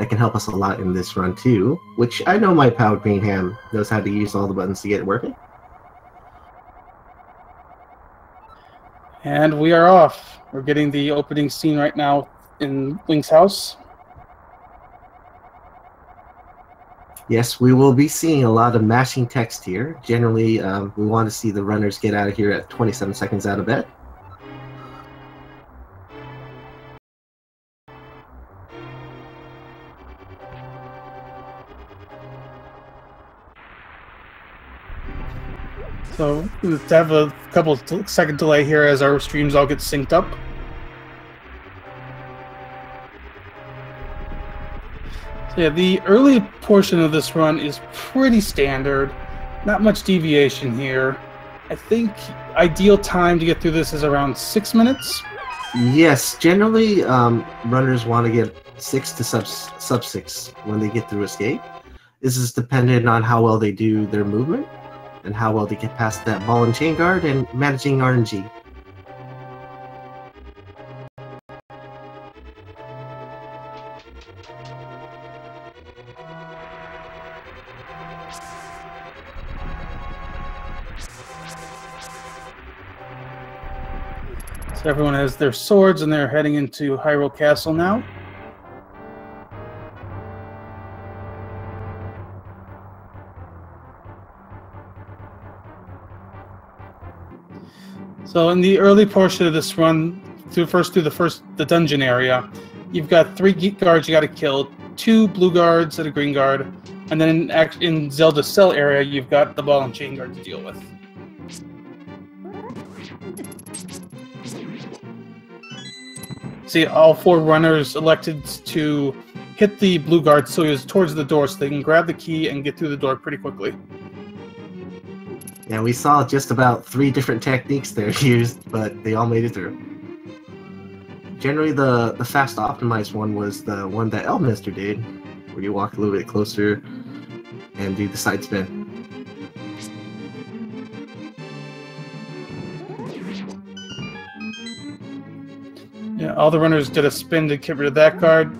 that can help us a lot in this run too, which I know my Power Green Ham knows how to use all the buttons to get it working. And we are off. We're getting the opening scene right now in Link's house. Yes, we will be seeing a lot of mashing text here. Generally, we want to see the runners get out of here at 27 seconds out of bed. So we have a couple second delay here as our streams all get synced up. So yeah, the early portion of this run is pretty standard. Not much deviation here. I think ideal time to get through this is around 6 minutes. Yes, generally runners want to get 6 to sub 6 when they get through escape. This is dependent on how well they do their movement and how well they get past that ball and chain guard and managing RNG. So everyone has their swords and they're heading into Hyrule Castle now. So in the early portion of this run, through the dungeon area, you've got 3 guards you got to kill, 2 blue guards and a green guard, and then in Zelda cell area, you've got the ball and chain guard to deal with. See, all 4 runners elected to hit the blue guard so he was towards the door so they can grab the key and get through the door pretty quickly. Yeah, we saw just about 3 different techniques there used, but they all made it through. Generally, the fast optimized one was the one that Elminster did, where you walk a little bit closer and do the side spin. Yeah, all the runners did a spin to get rid of that guard.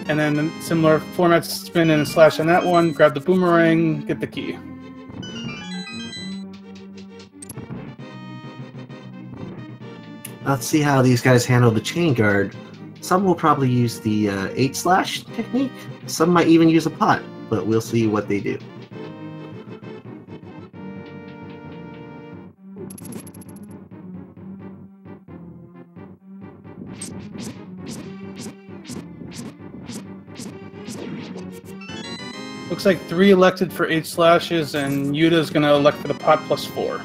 And then similar format, spin and a slash on that one, grab the boomerang, get the key. Let's see how these guys handle the chain guard. Some will probably use the 8-slash technique. Some might even use a pot, but we'll see what they do. Looks like 3 elected for 8 slashes, and Yuda's going to elect for the pot plus 4.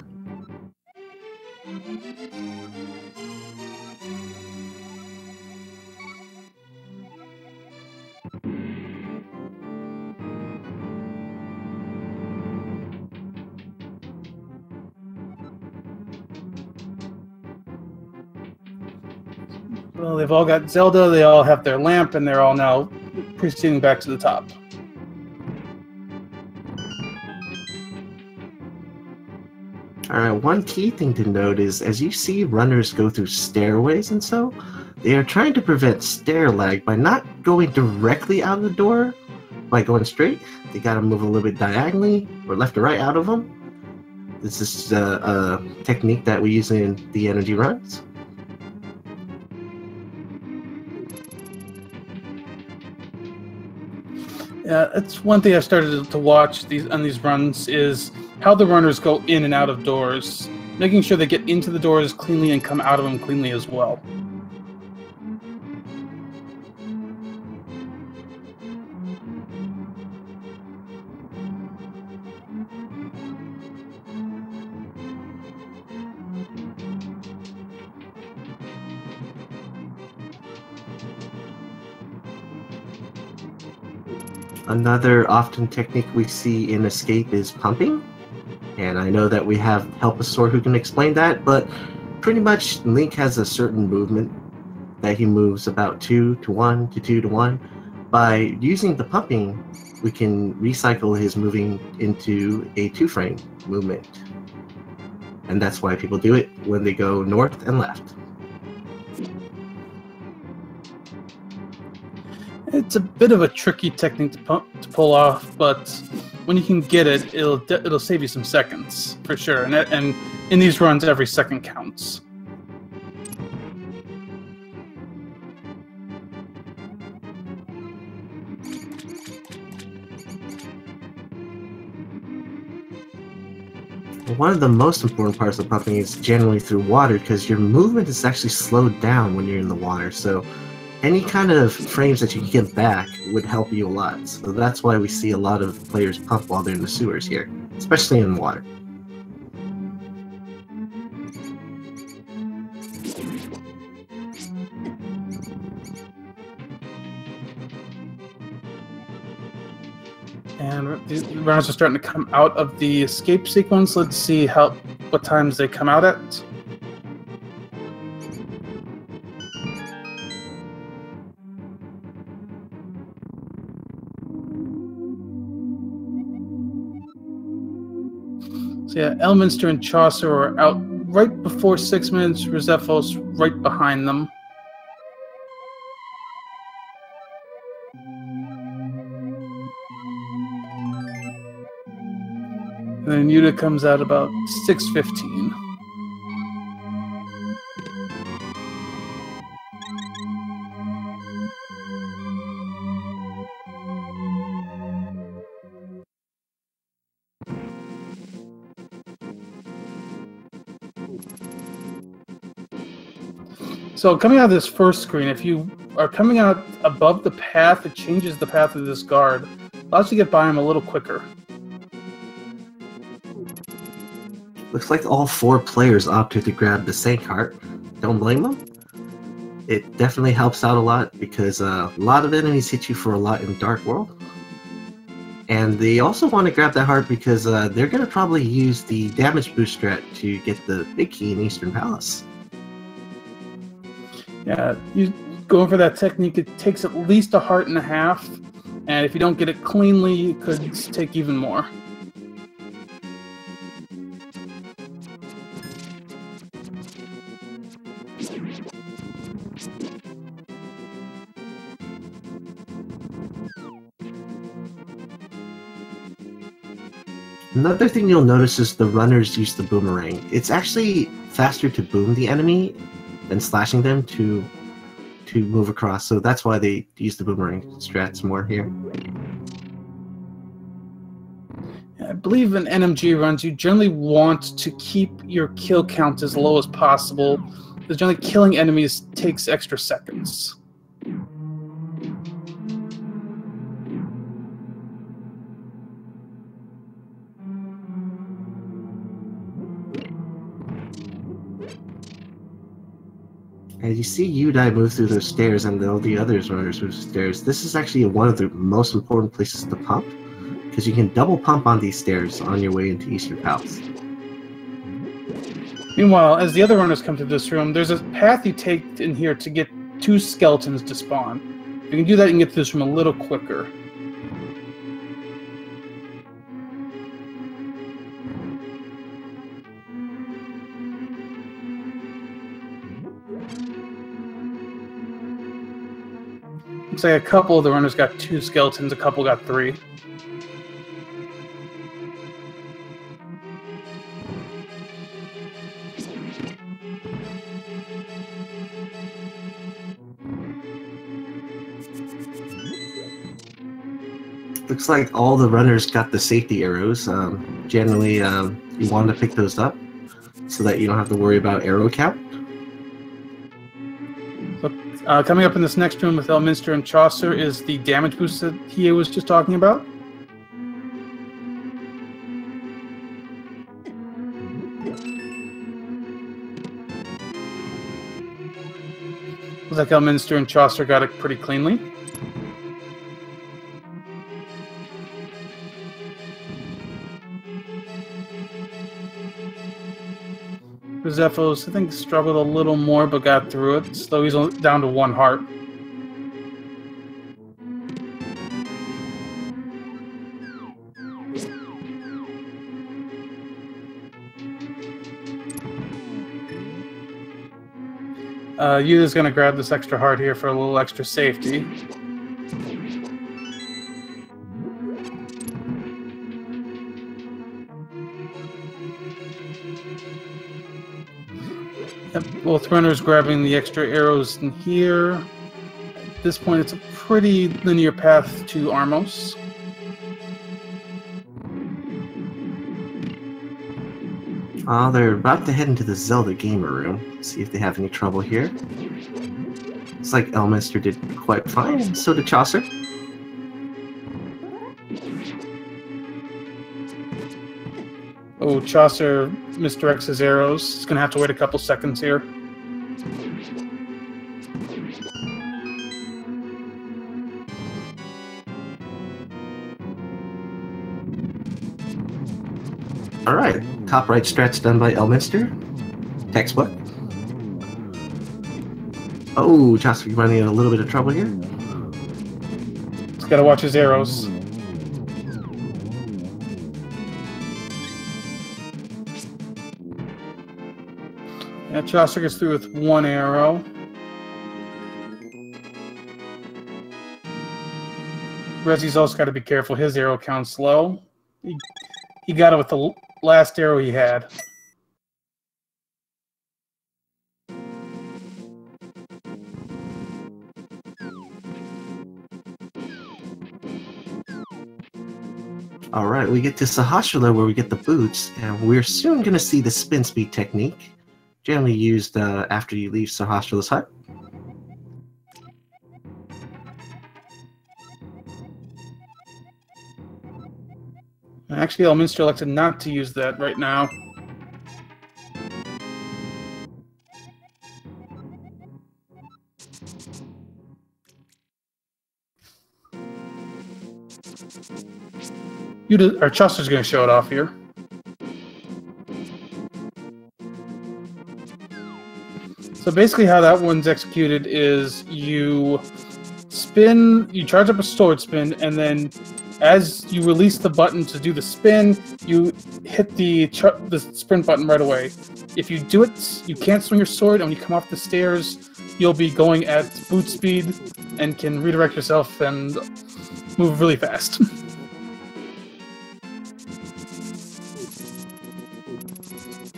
Well, they've all got Zelda, they all have their lamp, and they're all now proceeding back to the top. Alright, one key thing to note is, as you see runners go through stairways and so, they are trying to prevent stair lag by not going directly out of the door, by going straight. They gotta move a little bit diagonally, or left or right out of them. This is a technique that we use in the energy runs. Yeah, that's one thing I started to watch on these runs is how the runners go in and out of doors, making sure they get into the doors cleanly and come out of them cleanly as well. Another often technique we see in Escape is pumping, and I know that we have Helpasaur who can explain that, but pretty much Link has a certain movement that he moves about 2 to 1 to 2 to 1. By using the pumping, we can recycle his moving into a 2-frame movement, and that's why people do it when they go north and left. It's a bit of a tricky technique to pull off, but when you can get it, it'll save you some seconds for sure. And in these runs, every second counts. One of the most important parts of pumping is generally through water, because your movement is actually slowed down when you're in the water. So any kind of frames that you can get back would help you a lot. So that's why we see a lot of players pump while they're in the sewers here, especially in water. And the runners are starting to come out of the escape sequence. Let's see what times they come out at. So yeah, Elminster and Chaucer are out right before 6 minutes, rezephos right behind them. And then Yuda comes out about 6:15. So coming out of this first screen, if you are coming out above the path, it changes the path of this guard. Allows you to get by him a little quicker. Looks like all 4 players opted to grab the same cart. Don't blame them. It definitely helps out a lot because a lot of enemies hit you for a lot in Dark World. And they also want to grab that heart because they're going to probably use the damage boost strat to get the big key in Eastern Palace. Yeah, you going for that technique, it takes at least a heart and a half. And if you don't get it cleanly, it could take even more. Another thing you'll notice is the runners use the boomerang. It's actually faster to boom the enemy than slashing them to move across, so that's why they use the boomerang strats more here. I believe in NMG runs, you generally want to keep your kill count as low as possible, because generally killing enemies takes extra seconds. As you see Udai move through those stairs and all the other runners move through the stairs, this is actually one of the most important places to pump, because you can double pump on these stairs on your way into Eastern Palace. Meanwhile, as the other runners come to this room, there's a path you take in here to get 2 skeletons to spawn. If you can do that, you can get to this room a little quicker. Looks like a couple of the runners got 2 skeletons, a couple got 3. Looks like all the runners got the safety arrows. Generally, you want to pick those up so that you don't have to worry about arrow count. Coming up in this next room with Elminster and Chaucer is the damage boost that he was just talking about. Looks like Elminster and Chaucer got it pretty cleanly. rezephos, I think, struggled a little more but got through it. So he's down to 1 heart. Yuda's going to grab this extra heart here for a little extra safety. Yep, both runners grabbing the extra arrows in here. At this point, it's a pretty linear path to Armos. They're about to head into the Zelda gamer room. See if they have any trouble here. Looks like Elminster did quite fine, and so did Chaucer. Oh, Chaucer misdirects his arrows. He's going to have to wait a couple seconds here. Alright, top right stretch done by Elminster. Textbook. Oh, Chaucer running into a little bit of trouble here. He's got to watch his arrows. Yeah, Chaucer gets through with one arrow. Rezi's also got to be careful. His arrow counts low. He got it with the last arrow he had. Alright, we get to Sahasrahla where we get the boots, and we're soon going to see the spin speed technique, generally used after you leave Sahasrahla's hut. Actually, Elminster elected not to use that right now. Chaucer's going to show it off here. So basically how that one's executed is you spin, you charge up a sword spin, and then as you release the button to do the spin, you hit the sprint button right away. If you do it, you can't swing your sword, and when you come off the stairs, you'll be going at boot speed and can redirect yourself and move really fast.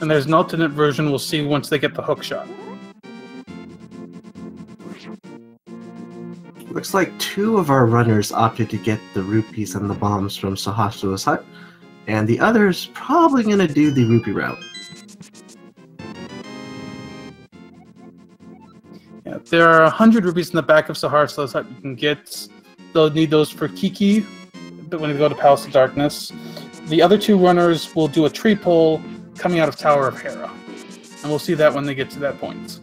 And there's an alternate version we'll see once they get the hook shot. Looks like two of our runners opted to get the rupees and the bombs from Sahasrahla's hut, and the other's probably going to do the rupee route. Yeah, there are 100 rupees in the back of Sahasrahla's hut you can get. They'll need those for Kiki, but when they go to Palace of Darkness. The other two runners will do a tree pull coming out of Tower of Hera, and we'll see that when they get to that point.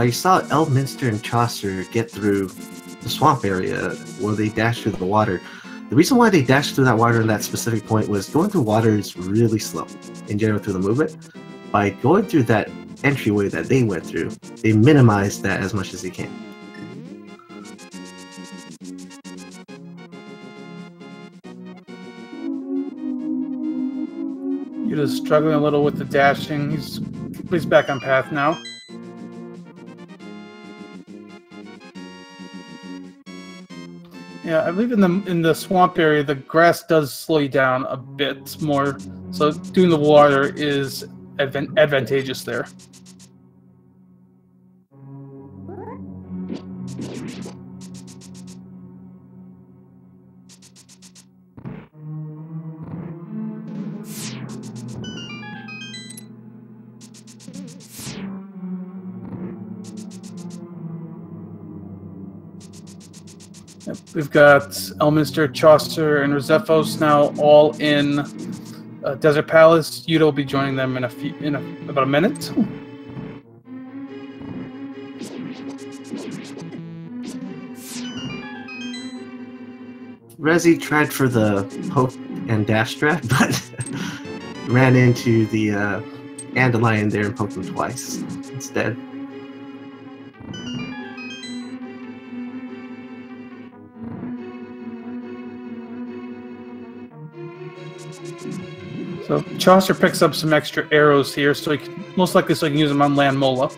You saw Elminster and Chaucer get through the swamp area where they dashed through the water. The reason why they dashed through that water in that specific point was going through water is really slow in general through the movement. By going through that entryway that they went through, they minimized that as much as they can. You're just struggling a little with the dashing. He's back on path now. Yeah, I believe in the swamp area, the grass does slow you down a bit more, so doing the water is advantageous there. Yep, we've got Elminster, Chaucer, and rezephos now all in Desert Palace. Yuda will be joining them in about a minute. Rezi tried for the poke and dash strat, but ran into the Andalion there and poked him twice instead. So Chaucer picks up some extra arrows here, so he can, most likely so he can use them on Landmola.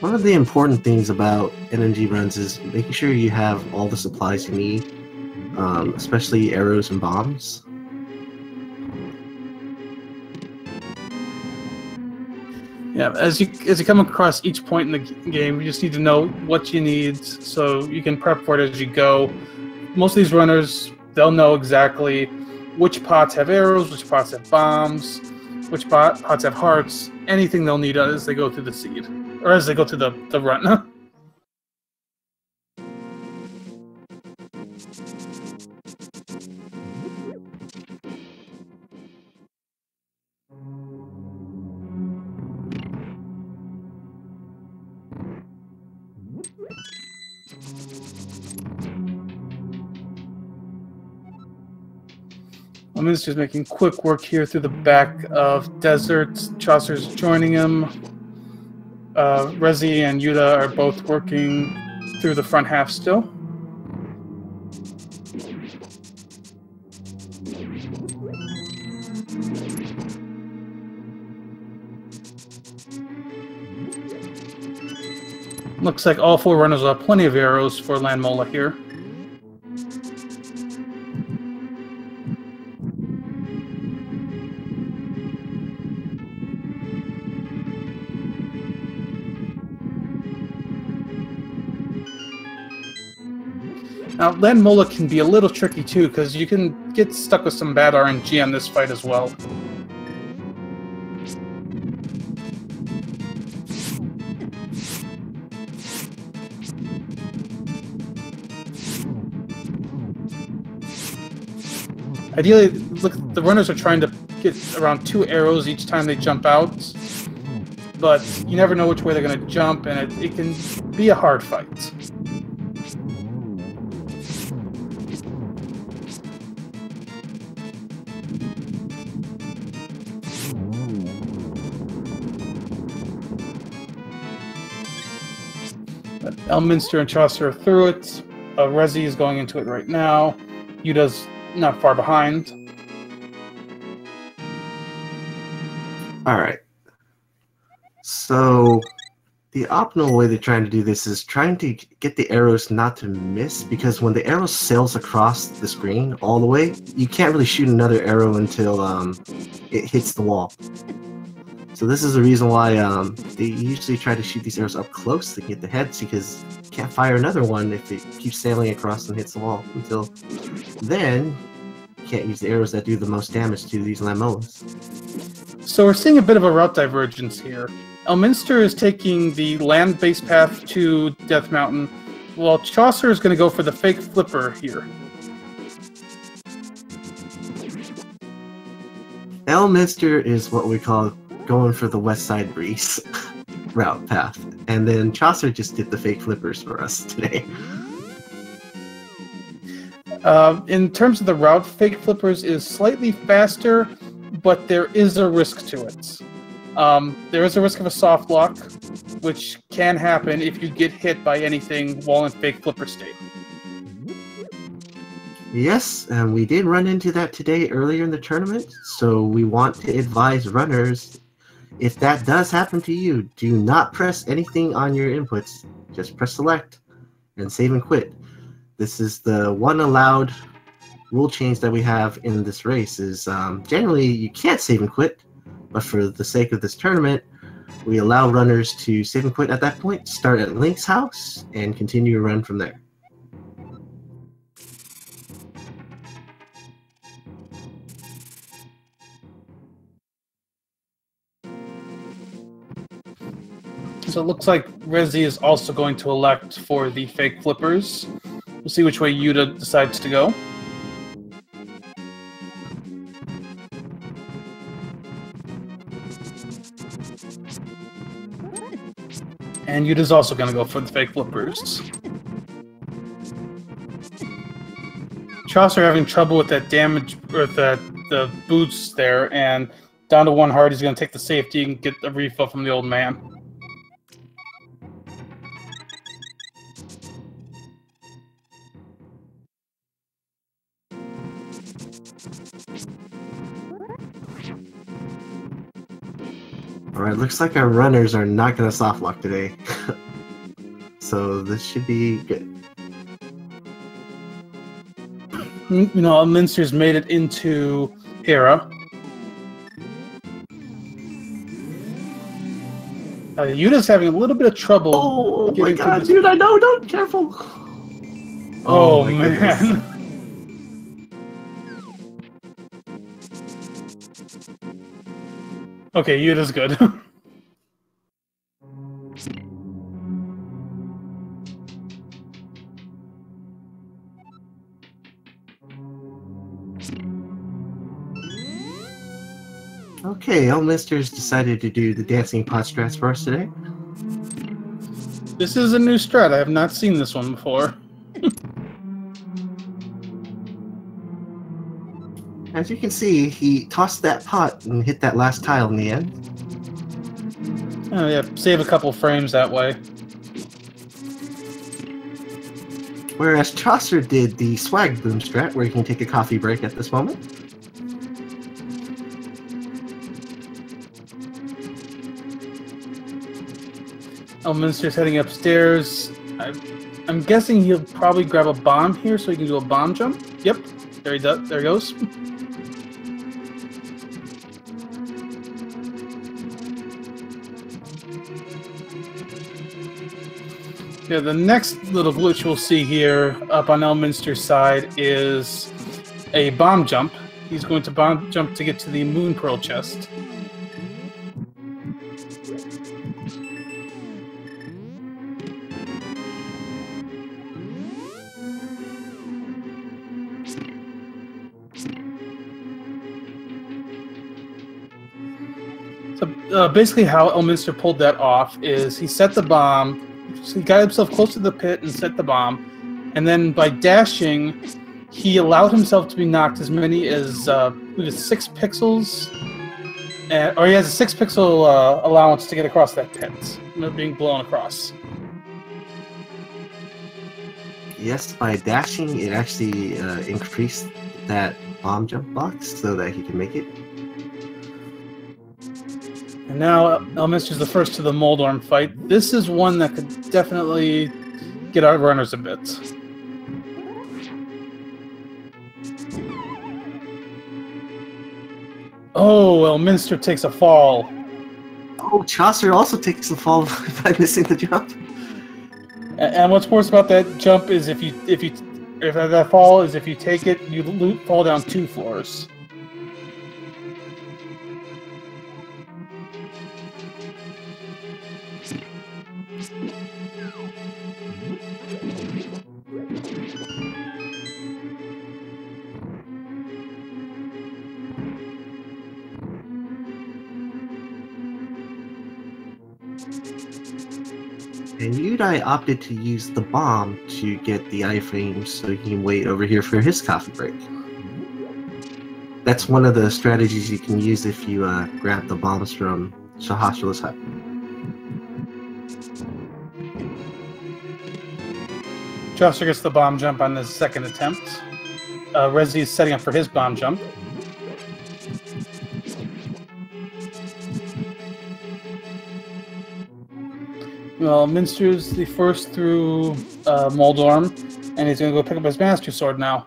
One of the important things about NMG runs is making sure you have all the supplies you need, especially arrows and bombs. Yeah, as you come across each point in the game, you just need to know what you need so you can prep for it as you go. Most of these runners, they'll know exactly which pots have arrows, which pots have bombs, which pots have hearts, anything they'll need as they go through the seed, or as they go through the run. Elminster's making quick work here through the back of Desert. Chaucer's joining him. Rezi and Yuda are both working through the front half still. Looks like all four runners will have plenty of arrows for Landmola here. Now, Landmola can be a little tricky too, because you can get stuck with some bad RNG on this fight as well. Ideally, look, the runners are trying to get around 2 arrows each time they jump out, but you never know which way they're going to jump, and it can be a hard fight. But Elminster and Chaucer are through it. Rezi is going into it right now. Yuda's not far behind. Alright. So, the optimal way they're trying to do this is trying to get the arrows not to miss, because when the arrow sails across the screen all the way, you can't really shoot another arrow until it hits the wall. So this is the reason why they usually try to shoot these arrows up close to get the heads, because you can't fire another one if it keeps sailing across and hits the wall. Until then, you can't use the arrows that do the most damage to these Landmolas. So we're seeing a bit of a route divergence here. Elminster is taking the land-based path to Death Mountain, while Chaucer is going to go for the fake flipper here. Elminster is what we call going for the West Side Breeze route path, and then Chaucer just did the fake flippers for us today. In terms of the route, fake flippers is slightly faster, but there is a risk to it. There is a risk of a soft lock, which can happen if you get hit by anything while in fake flipper state. Yes, and we did run into that today earlier in the tournament, so we want to advise runners, if that does happen to you, do not press anything on your inputs. Just press select and save and quit. This is the one allowed rule change that we have in this race. Is generally you can't save and quit, but for the sake of this tournament, we allow runners to save and quit at that point, start at Link's house, and continue to run from there. So it looks like Rezi is also going to elect for the fake flippers. We'll see which way Yuda decides to go. And Yuda's also going to go for the fake flippers. Chaucer having trouble with that damage, or the boots there, and down to 1 heart, he's going to take the safety and get the refill from the old man. Alright, looks like our runners are not going to softlock today. So this should be good. You know, Elminster's made it into Hera. Yuda's having a little bit of trouble. Oh my god, dude, I know, don't, careful. Oh man. Okay, Yuda's good. Okay, Elminster's decided to do the dancing pot strats for us today. This is a new strat. I have not seen this one before. As you can see, he tossed that pot and hit that last tile in the end. Oh yeah, save a couple frames that way. Whereas Chaucer did the swag boom strat, where you can take a coffee break at this moment. Elminster's heading upstairs. I'm guessing he'll probably grab a bomb here so he can do a bomb jump. Yep, there he does. There he goes. Yeah, the next little glitch we'll see here up on Elminster's side is a bomb jump. He's going to bomb jump to get to the Moon Pearl chest. So basically how Elminster pulled that off is he set the bomb, so he got himself close to the pit and set the bomb, and then by dashing, he allowed himself to be knocked as many as 6 pixels, or he has a 6 pixel allowance to get across that pit, being blown across. Yes, by dashing, it actually increased that bomb jump box so that he can make it. And now Elminster's the first to the Moldorm fight. This is one that could definitely get our runners a bit. Oh, Elminster takes a fall. Oh, Chaucer also takes the fall by missing the jump. And what's worse about that jump is if that fall is if you take it, you fall down 2 floors. And Udai opted to use the bomb to get the iframes so he can wait over here for his coffee break. That's one of the strategies you can use if you grab the bombs from Sahasrah's hut. Chaucer gets the bomb jump on his second attempt. Rezi is setting up for his bomb jump. Well, Minster's the first through Moldorm, and he's going to go pick up his Master Sword now.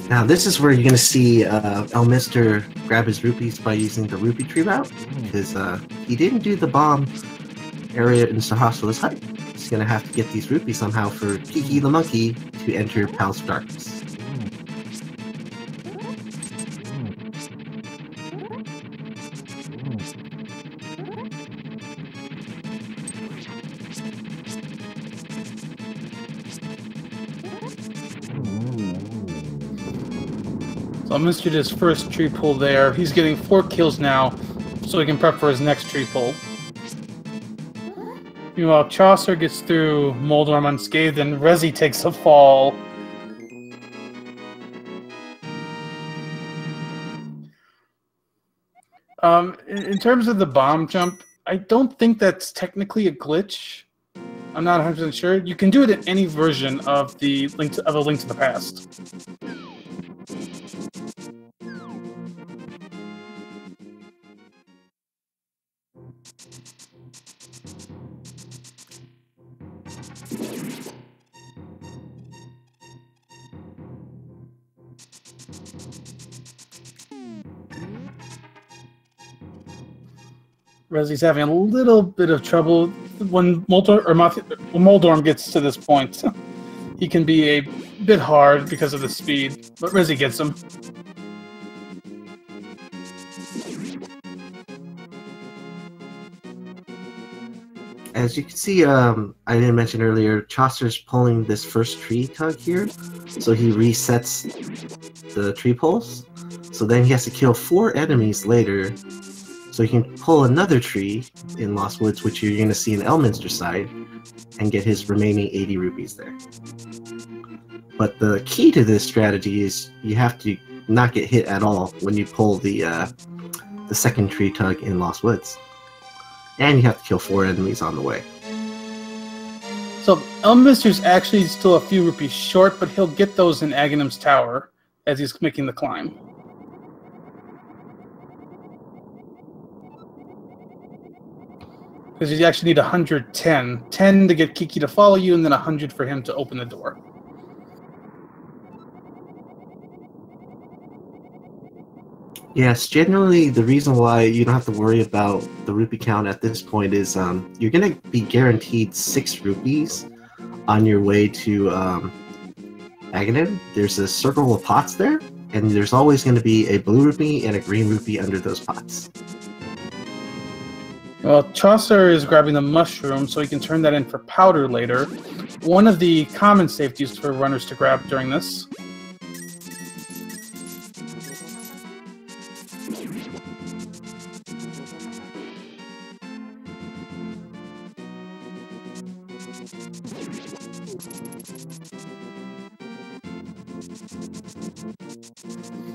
Now this is where you're going to see Elminster grab his rupees by using the rupee tree route, because he didn't do the bomb area in Sahasrah's hut. He's going to have to get these rupees somehow for Kiki the monkey to enter Palace of Darkness. So Elminster did his first tree pull there. He's getting 4 kills now, so he can prep for his next tree pull. Meanwhile, Chaucer gets through Moldorm unscathed, and Rezi takes a fall. In terms of the bomb jump, I don't think that's technically a glitch. I'm not 100% sure. You can do it in any version of the Link to the Past. Rezi's having a little bit of trouble when Moldorm gets to this point. He can be a bit hard because of the speed, but Rezi gets him. As you can see, I didn't mention earlier, Chaucer's pulling this first tree tug here, so he resets the tree pulls. So then he has to kill 4 enemies later, so he can pull another tree in Lost Woods, which you're going to see in Elminster side, and get his remaining 80 rupees there. But the key to this strategy is you have to not get hit at all when you pull the second tree tug in Lost Woods. And you have to kill 4 enemies on the way. So Elminster's actually still a few rupees short, but he'll get those in Aghanim's tower as he's making the climb. Because you actually need 110. 10 to get Kiki to follow you, and then 100 for him to open the door. Yes, generally the reason why you don't have to worry about the rupee count at this point is you're going to be guaranteed 6 rupees on your way to Aghanim. There's a circle of pots there, and there's always going to be a blue rupee and a green rupee under those pots. Well, Chaucer is grabbing the mushroom so he can turn that in for powder later. One of the common safeties for runners to grab during this.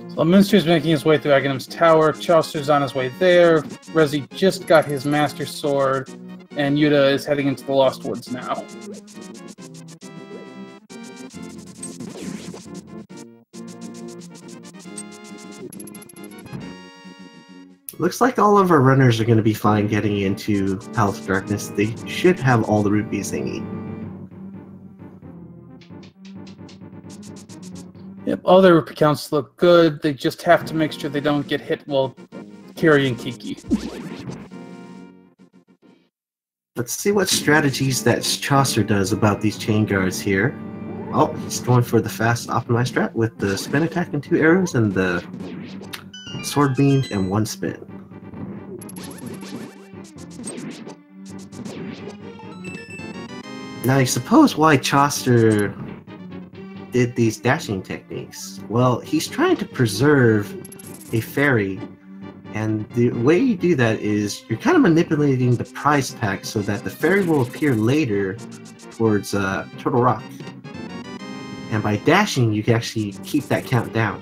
So Elminster's making his way through Aghanim's tower, Chaucer's on his way there, Rezi just got his Master Sword, and Yuda is heading into the Lost Woods now. Looks like all of our runners are going to be fine getting into Palace of Darkness. They should have all the rupees they need. Yep, all their rupee counts look good. They just have to make sure they don't get hit while carrying Kiki. Let's see what strategies that Chaucer does about these chain guards here. Oh, he's going for the fast optimized strat with the spin attack and 2 arrows and the sword beam and 1 spin. Now you suppose why Chaucer did these dashing techniques. Well, he's trying to preserve a fairy, and the way you do that is you're kind of manipulating the prize pack so that the fairy will appear later towards Turtle Rock. And by dashing, you can actually keep that count down.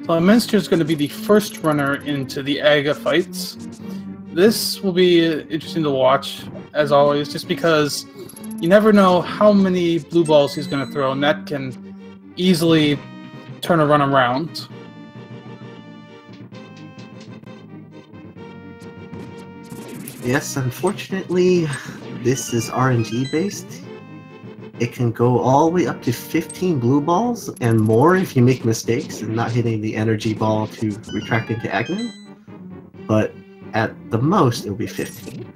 So Elminster is going to be the first runner into the Aga fights. This will be interesting to watch, as always, just because you never know how many blue balls he's going to throw, and that can easily turn a run around. Yes, unfortunately, this is RNG based. It can go all the way up to 15 blue balls and more if you make mistakes and not hitting the energy ball to retract into Aghanim. But at the most, it'll be 15.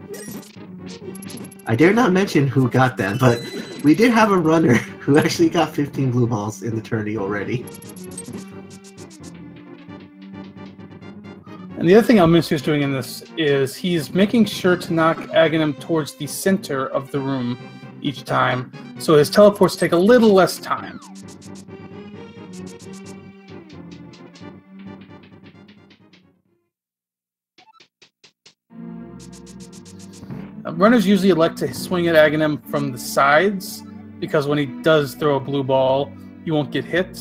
I dare not mention who got that, but we did have a runner who actually got 15 blue balls in the tourney already. And the other thing Elminster's doing in this is he's making sure to knock Aghanim towards the center of the room each time, so his teleports take a little less time. Runners usually elect to swing at Aghanim from the sides, because when he does throw a blue ball, you won't get hit.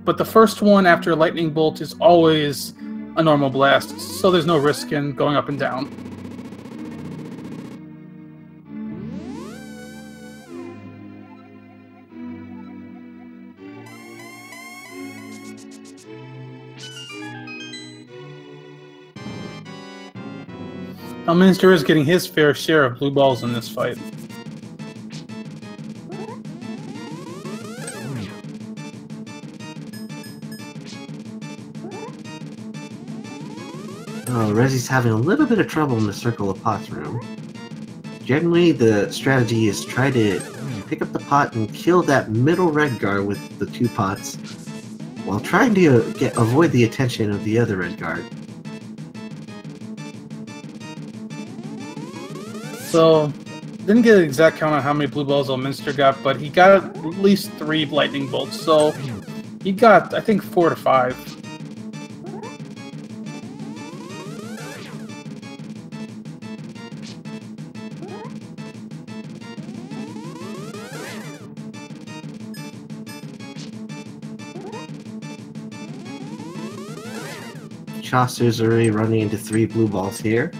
But the first one after a lightning bolt is always a normal blast, so there's no risk in going up and down. Elminster is getting his fair share of blue balls in this fight. Oh, Rezi's having a little bit of trouble in the Circle of Pots room. Generally, the strategy is try to pick up the pot and kill that middle red guard with the 2 pots, while trying to avoid the attention of the other red guard. So, didn't get an exact count on how many blue balls Elminster got, but he got at least 3 lightning bolts, so he got, I think, 4 to 5. Chaucer's already running into 3 blue balls here.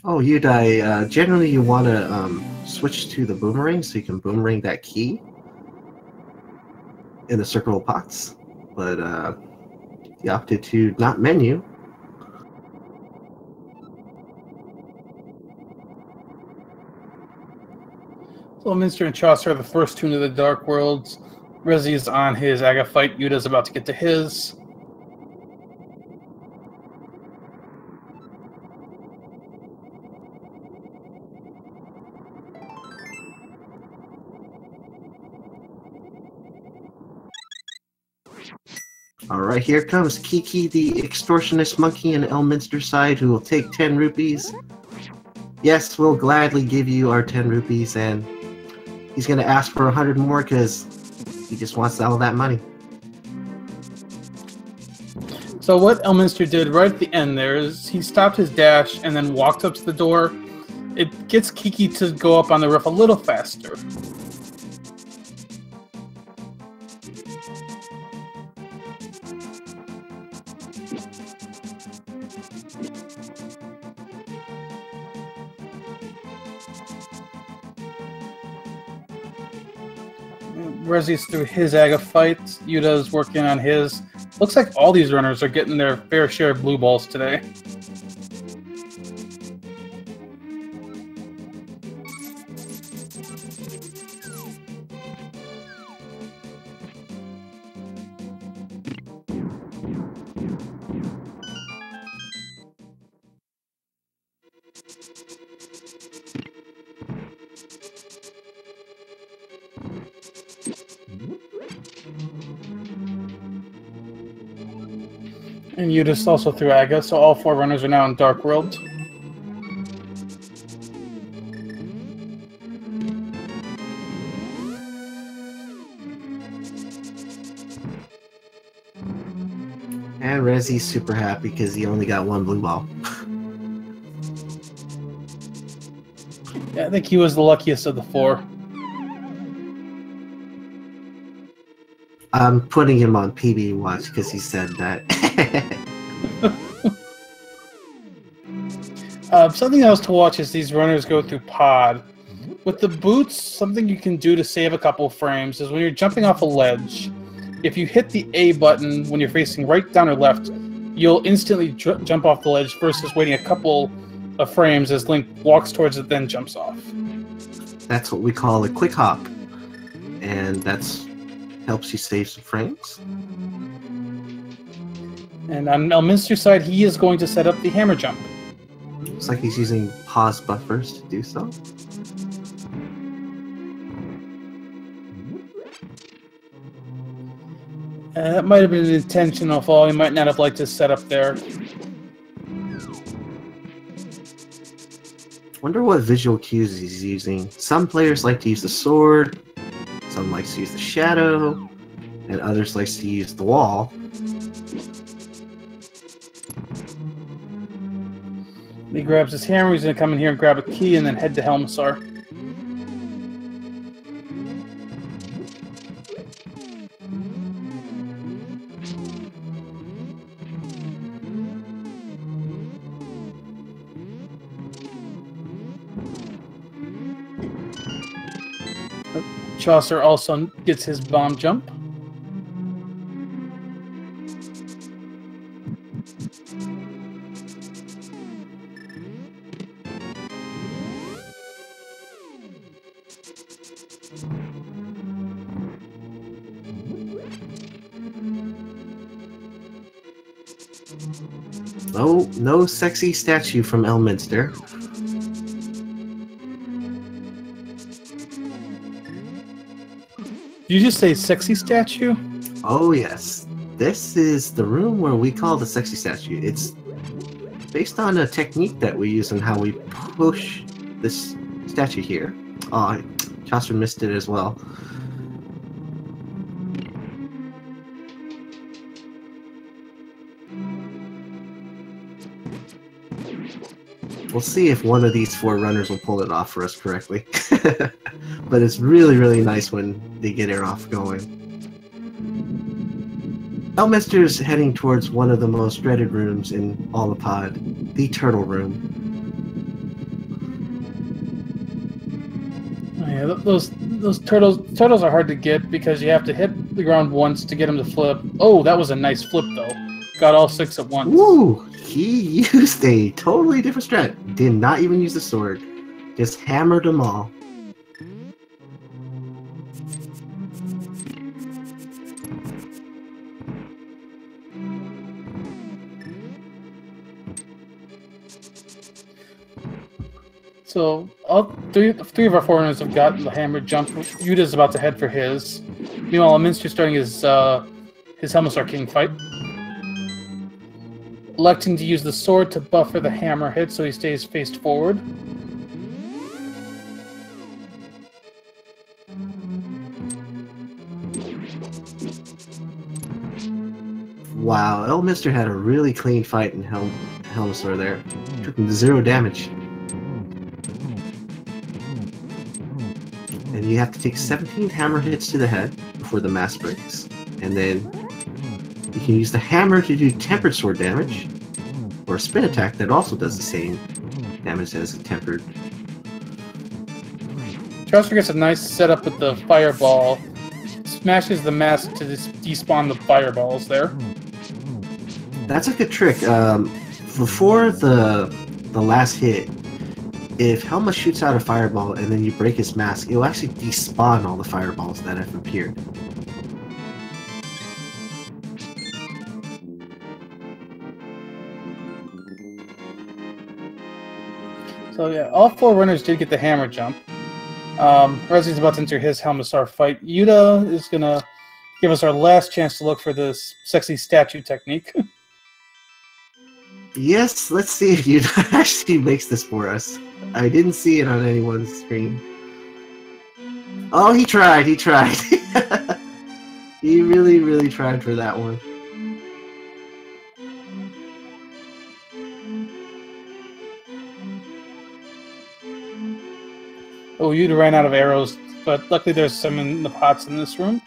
Oh, Udai, generally you want to switch to the boomerang so you can boomerang that key in the Circle of Pots, but he opted to not menu. So Elminster and Chaucer are the first 2 into the Dark Worlds. Rezi is on his Aga fight. Yuda's about to get to his. Alright, here comes Kiki, the extortionist monkey on Elminster's side, who will take 10 rupees. Yes, we'll gladly give you our 10 rupees, and he's going to ask for 100 more because he just wants all that money. So what Elminster did right at the end there is he stopped his dash and then walked up to the door. It gets Kiki to go up on the roof a little faster. Rezi's through his Aga fight. Yuda's working on his. Looks like all these runners are getting their fair share of blue balls today. And Yuda's also through Aga, so all 4 runners are now in Dark World. And Rezi's super happy because he only got 1 blue ball. Yeah, I think he was the luckiest of the 4. I'm putting him on PB watch because he said that. Something else to watch is these runners go through pod. With the boots, something you can do to save a couple frames is when you're jumping off a ledge, if you hit the A button when you're facing right, down, or left, you'll instantly jump off the ledge versus waiting a couple of frames as Link walks towards it, then jumps off. That's what we call a quick hop. And that's helps you save some frames. And on Elminster's side, he is going to set up the hammer jump. Looks like he's using pause buffers to do so. That might have been an intentional fall. He might not have liked his setup there. Wonder what visual cues he's using. Some players like to use the sword, some likes to use the shadow, and others likes to use the wall. He grabs his hammer, he's going to come in here and grab a key and then head to Helmsar. Chaucer also gets his bomb jump. Oh, no sexy statue from Elminster. Did you just say sexy statue? Oh yes, this is the room where we call the sexy statue. It's based on a technique that we use in how we push this statue here. Oh, Chaucer missed it as well. We'll see if one of these 4 runners will pull it off for us correctly. But it's really, really nice when they get air off going. Elminster's heading towards one of the most dreaded rooms in all the pod, the turtle room. Oh, yeah, those turtles are hard to get because you have to hit the ground once to get them to flip. Oh, that was a nice flip though. Got all 6 at once. Woo! He used a totally different strat. Did not even use the sword. Just hammered them all. So all three of our 4 runners have gotten the hammer jump. Yuda's about to head for his. Meanwhile, Elminster's starting his Helmistar King fight. Electing to use the sword to buffer the hammer hit so he stays faced forward. Wow, Elminster had a really clean fight in Helmistar there. Took him to 0 damage. And you have to take 17 hammer hits to the head before the mask breaks. And then you can use the hammer to do tempered sword damage, or a spin attack that also does the same damage as a tempered. Chaucer gets a nice setup with the fireball. Smashes the mask to despawn the fireballs there. That's a good trick. Before the last hit, if Helma shoots out a fireball and then you break his mask, it will actually despawn all the fireballs that have appeared. So yeah, all 4 runners did get the hammer jump. Rezi's about to enter his Helmistar fight. Yuda is going to give us our last chance to look for this sexy statue technique. Yes, let's see if Yuda actually makes this for us. I didn't see it on anyone's screen. Oh, he tried, he tried. He really, really tried for that one. Oh, Yuda ran out of arrows, but luckily there's some in the pots in this room.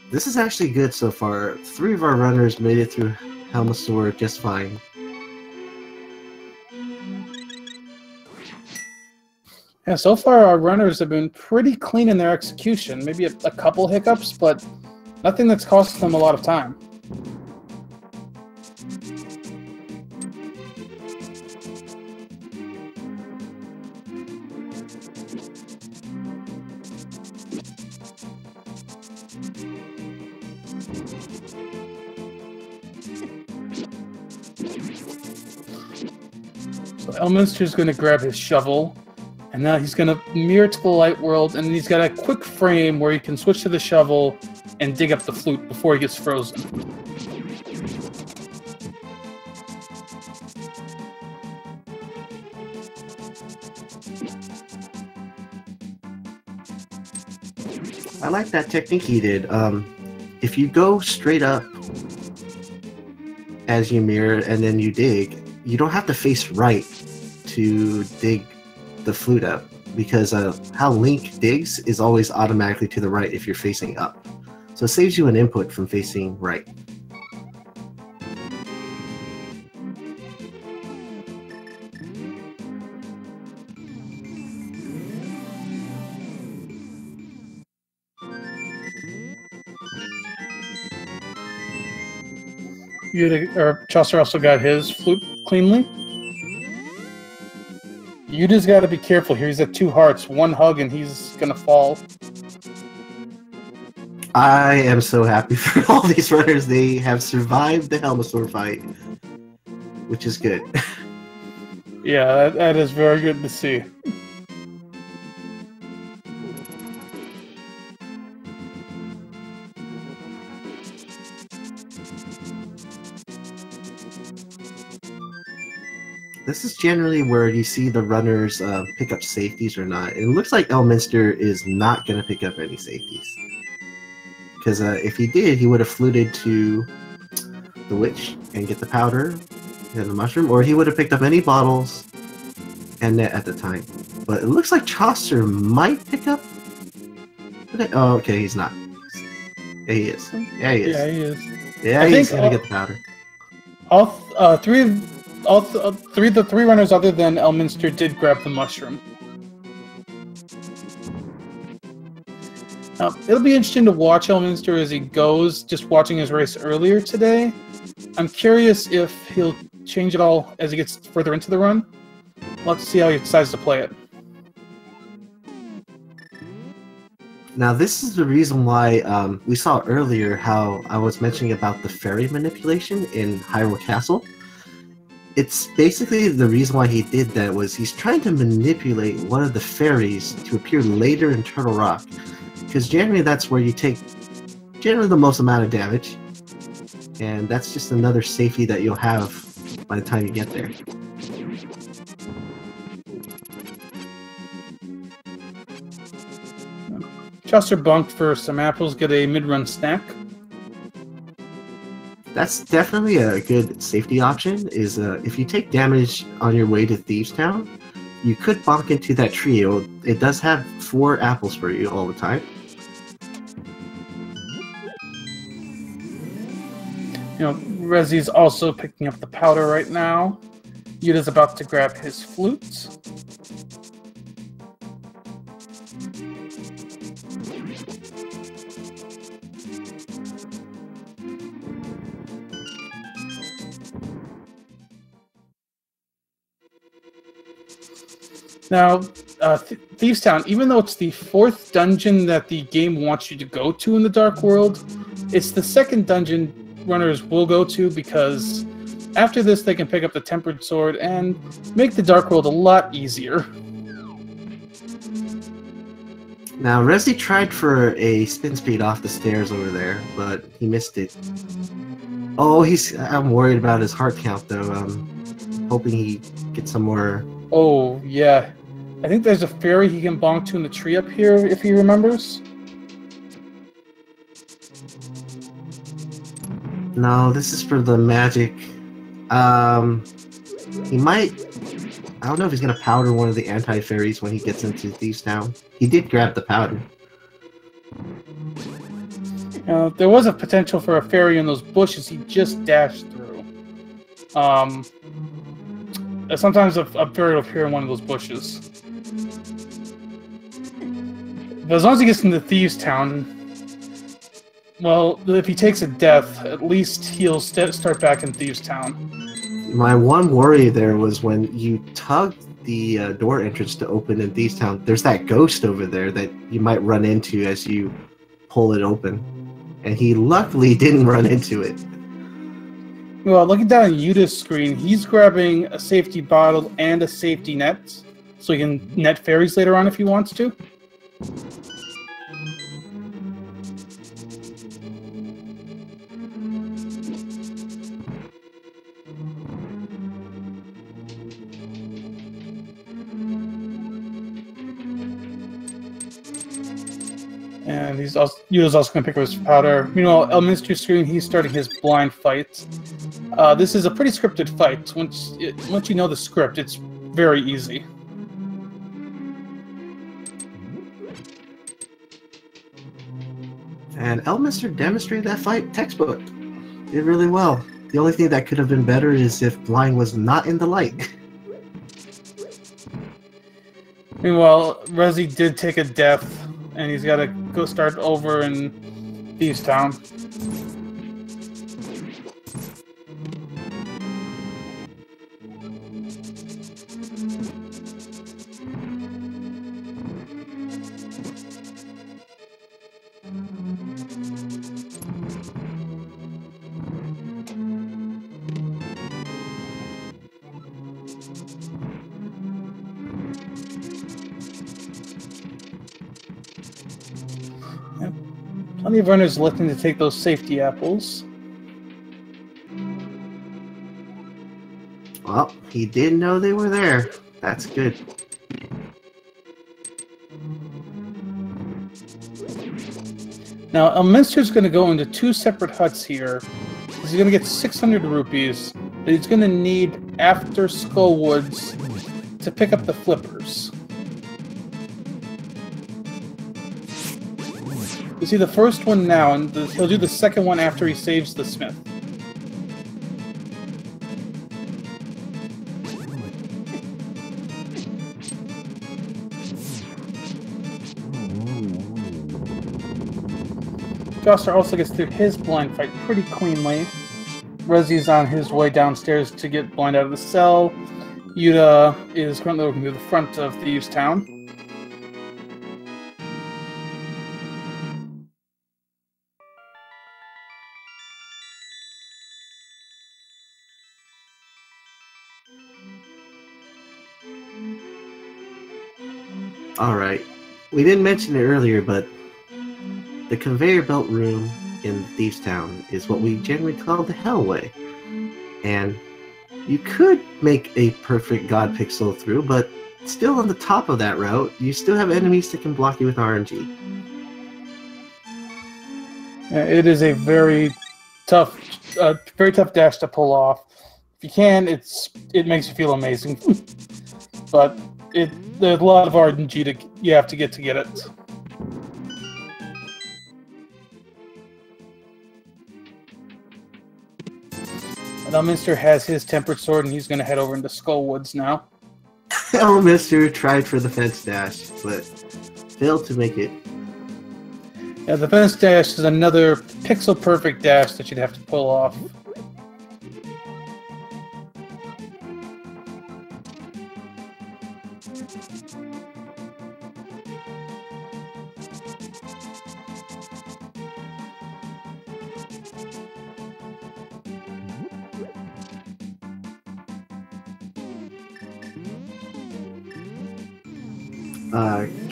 This is actually good so far. 3 of our runners made it through Helmistar just fine. Yeah, so far our runners have been pretty clean in their execution. Maybe a couple hiccups, but nothing that's cost them a lot of time. So Elminster's going to grab his shovel, and now he's going to mirror to the light world, and he's got a quick frame where he can switch to the shovel and dig up the flute before he gets frozen. I like that technique he did. If you go straight up as you mirror and then you dig, you don't have to face right to dig the flute up, because how Link digs is always automatically to the right if you're facing up. So it saves you an input from facing right. Chaucer also got his flute cleanly. Yuda's got to be careful here. He's at 2 hearts. 1 hug and he's gonna fall. I am so happy for all these runners. They have survived the Helmasaur fight, which is good. Yeah, that is very good to see. This is generally where you see the runners pick up safeties or not. It looks like Elminster is not going to pick up any safeties. Because if he did, he would have fluted to the witch and get the powder and the mushroom, or he would have picked up any bottles and net at the time. But it looks like Chaucer might pick up... Oh, okay, he's not. Yeah, he is. Yeah, he is. Yeah, he is. Yeah, he's going to get the powder. All three of the 3 runners other than Elminster did grab the mushroom. It'll be interesting to watch Elminster as he goes, just watching his race earlier today. I'm curious if he'll change it all as he gets further into the run. Let's see how he decides to play it. Now, this is the reason why we saw earlier how I was mentioning about the fairy manipulation in Hyrule Castle. It's basically the reason why he did that was he's trying to manipulate one of the fairies to appear later in Turtle Rock. Because generally that's where you take generally the most amount of damage. And that's just another safety that you'll have by the time you get there. Chaucer bunked for some apples, get a mid-run snack. That's definitely a good safety option, is if you take damage on your way to Thieves Town, you could bonk into that tree. It does have 4 apples for you all the time. You know, Rezi's also picking up the powder right now. Yuda's about to grab his flute. Now, Thieves Town, even though it's the 4th dungeon that the game wants you to go to in the Dark World, it's the 2nd dungeon runners will go to, because after this they can pick up the Tempered Sword and make the Dark World a lot easier. Now, Rezi tried for a spin speed off the stairs over there, but he missed it. Oh, I'm worried about his heart count, though. I'm hoping he gets some more... Oh, yeah. I think there's a fairy he can bonk to in the tree up here, if he remembers. No, this is for the magic. He might... I don't know if he's going to powder one of the anti-fairies when he gets into Thieves Town. He did grab the powder. There was a potential for a fairy in those bushes he just dashed through. Sometimes a fairy will appear in one of those bushes. But as long as he gets into Thieves Town, well, if he takes a death, at least he'll start back in Thieves Town. My one worry there was when you tug the door entrance to open in Thieves Town, there's that ghost over there that you might run into as you pull it open. And he luckily didn't run into it. Well, looking down at Yuda's screen, he's grabbing a safety bottle and a safety net, so he can net fairies later on if he wants to. And Yuda's also going to pick up his powder. Meanwhile, Elminster's screen, he's starting his blind fight. This is a pretty scripted fight. Once you know the script, it's very easy. And Elminster demonstrated that fight textbook. Did really well. The only thing that could have been better is if blind was not in the light. Meanwhile, Rezi did take a death, and he's got to go start over in Thieves Town. Plenty of runners looking to take those safety apples. Well, he did know they were there. That's good. Now, Elminster's going to go into 2 separate huts here. He's going to get 600 rupees, but he's going to need, after Skullwoods, to pick up the flippers. You see the first one now, and he'll do the second one after he saves the smith. Joster also gets through his blind fight pretty cleanly. Rezi's on his way downstairs to get blind out of the cell. Yuda is currently looking through the front of Thieves' Town. Alright. We didn't mention it earlier, but the conveyor belt room in Thieves' Town is what we generally call the Hellway. And you could make a perfect God Pixel through, but still on the top of that route, you still have enemies that can block you with RNG. It is a very tough dash to pull off. If you can, it makes you feel amazing. But there's a lot of RNG you have to get it. And Elminster has his tempered sword, and he's going to head over into Skullwoods now. Elminster tried for the fence dash, but failed to make it. Yeah, the fence dash is another pixel-perfect dash that you'd have to pull off.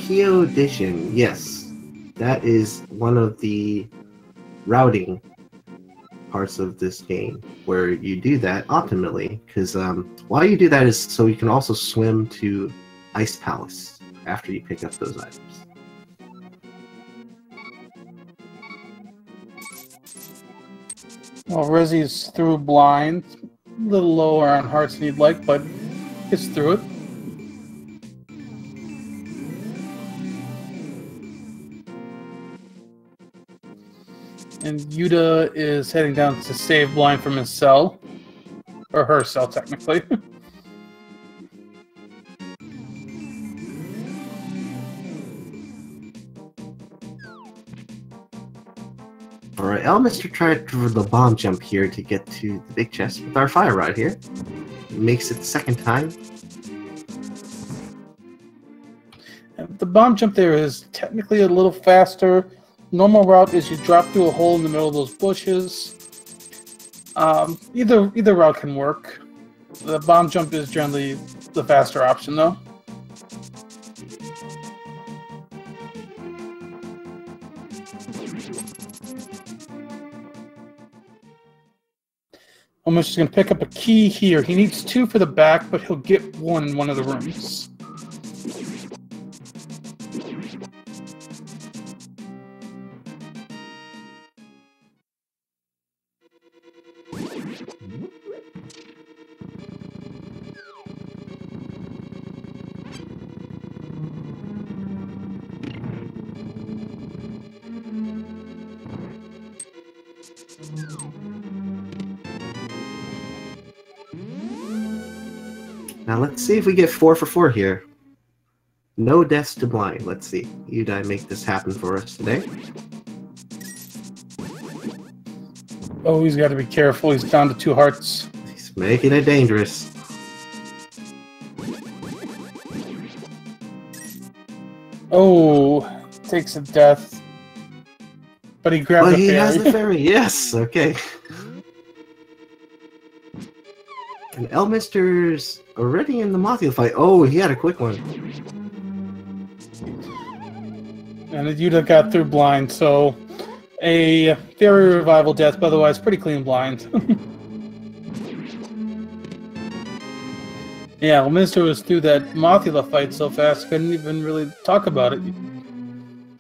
Geodition, yes. That is one of the routing parts of this game where you do that optimally, because why you do that is so you can also swim to Ice Palace after you pick up those items. Well, Rezi's through blind. A little lower on hearts than you'd like, but gets through it. And Yuda is heading down to save blind from his cell. Or her cell, technically. Alright, Elminster tried for the bomb jump here to get to the big chest with our fire rod here. Makes it the second time. The bomb jump there is technically a little faster. Normal route is you drop through a hole in the middle of those bushes. Either route can work. The bomb jump is generally the faster option, though. Almost just going to pick up a key here. He needs 2 for the back, but he'll get 1 in one of the rooms. Now let's see if we get 4 for 4 here. No deaths to blind. Let's see. Udai make this happen for us today. Oh, he's got to be careful. He's down to 2 hearts. He's making it dangerous. Oh, takes a death. But he grabbed the fairy. He has the fairy. Yes, okay. And Elminster's already in the Mothiel fight. Oh, he had a quick one. And Yuda got through blind, so A fairy revival death, but otherwise pretty clean blind. Yeah, Elminster was through that Mothula fight so fast, couldn't even really talk about it.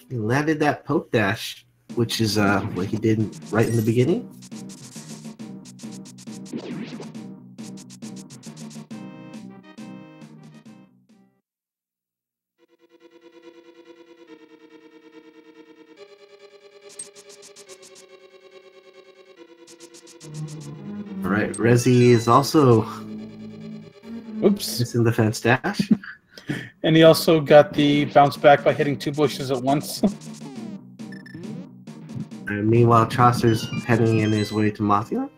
He landed that poke dash, which is what he did right in the beginning. All right, Rezi is also missing the fence dash. And he also got the bounce back by hitting 2 bushes at once. And meanwhile, Chaucer's heading in his way to Mothula.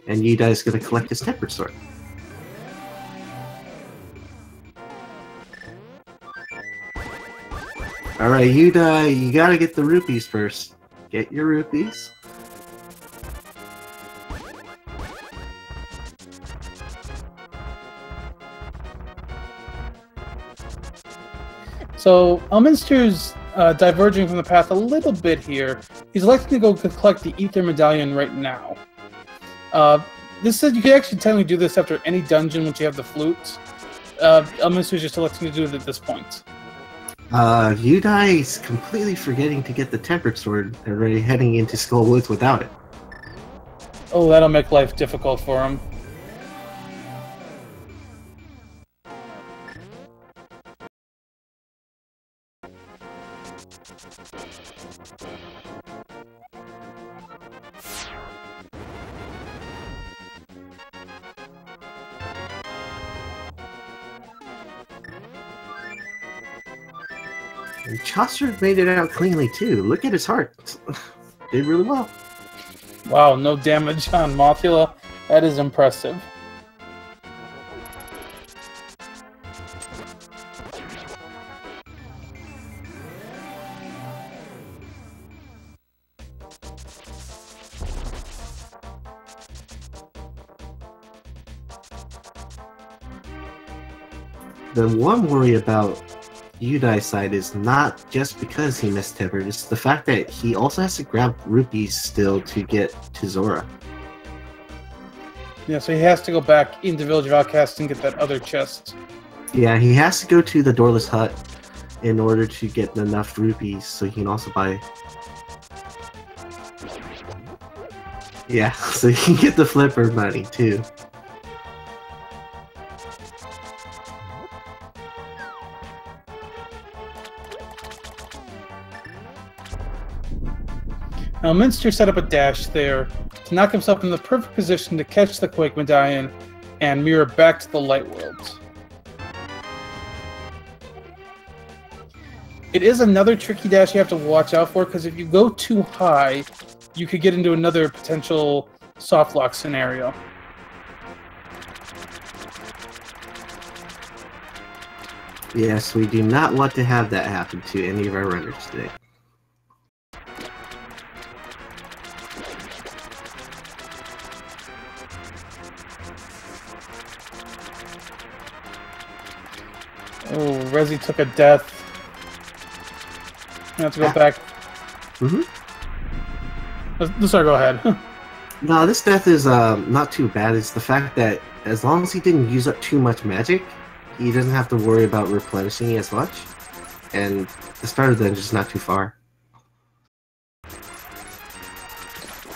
And Udai's going to collect his tempered sword. Alright, Udai, you gotta get the rupees first. Get your rupees. So, Elminster's diverging from the path a little bit here. He's electing to go collect the Ether Medallion right now. This says you can actually technically do this after any dungeon once you have the flute. Elminster's just electing to do it at this point. Udai's completely forgetting to get the tempered sword and already heading into Skull Woods without it. Oh, that'll make life difficult for him. And Chaucer made it out cleanly too. Look at his heart. Did really well. Wow, no damage on Mothula. That is impressive. The one worry about Udai's side is not just because he missed tempered, it's the fact that he also has to grab rupees still to get to Zora. Yeah, so he has to go back into Village of Outcasts and get that other chest. Yeah, he has to go to the Doorless Hut in order to get enough rupees so he can also buy... Yeah, so he can get the flipper money too. Now, Elminster set up a dash there to knock himself in the perfect position to catch the Quake Medallion and mirror back to the Light World. It is another tricky dash you have to watch out for, because if you go too high, you could get into another potential soft lock scenario. Yes, we do not want to have that happen to any of our runners today. Oh, Rezi took a death. I have to go back. Sorry, go ahead. No, this death is not too bad. It's the fact that as long as he didn't use up too much magic, he doesn't have to worry about replenishing as much. And the start of the dungeon is not too far.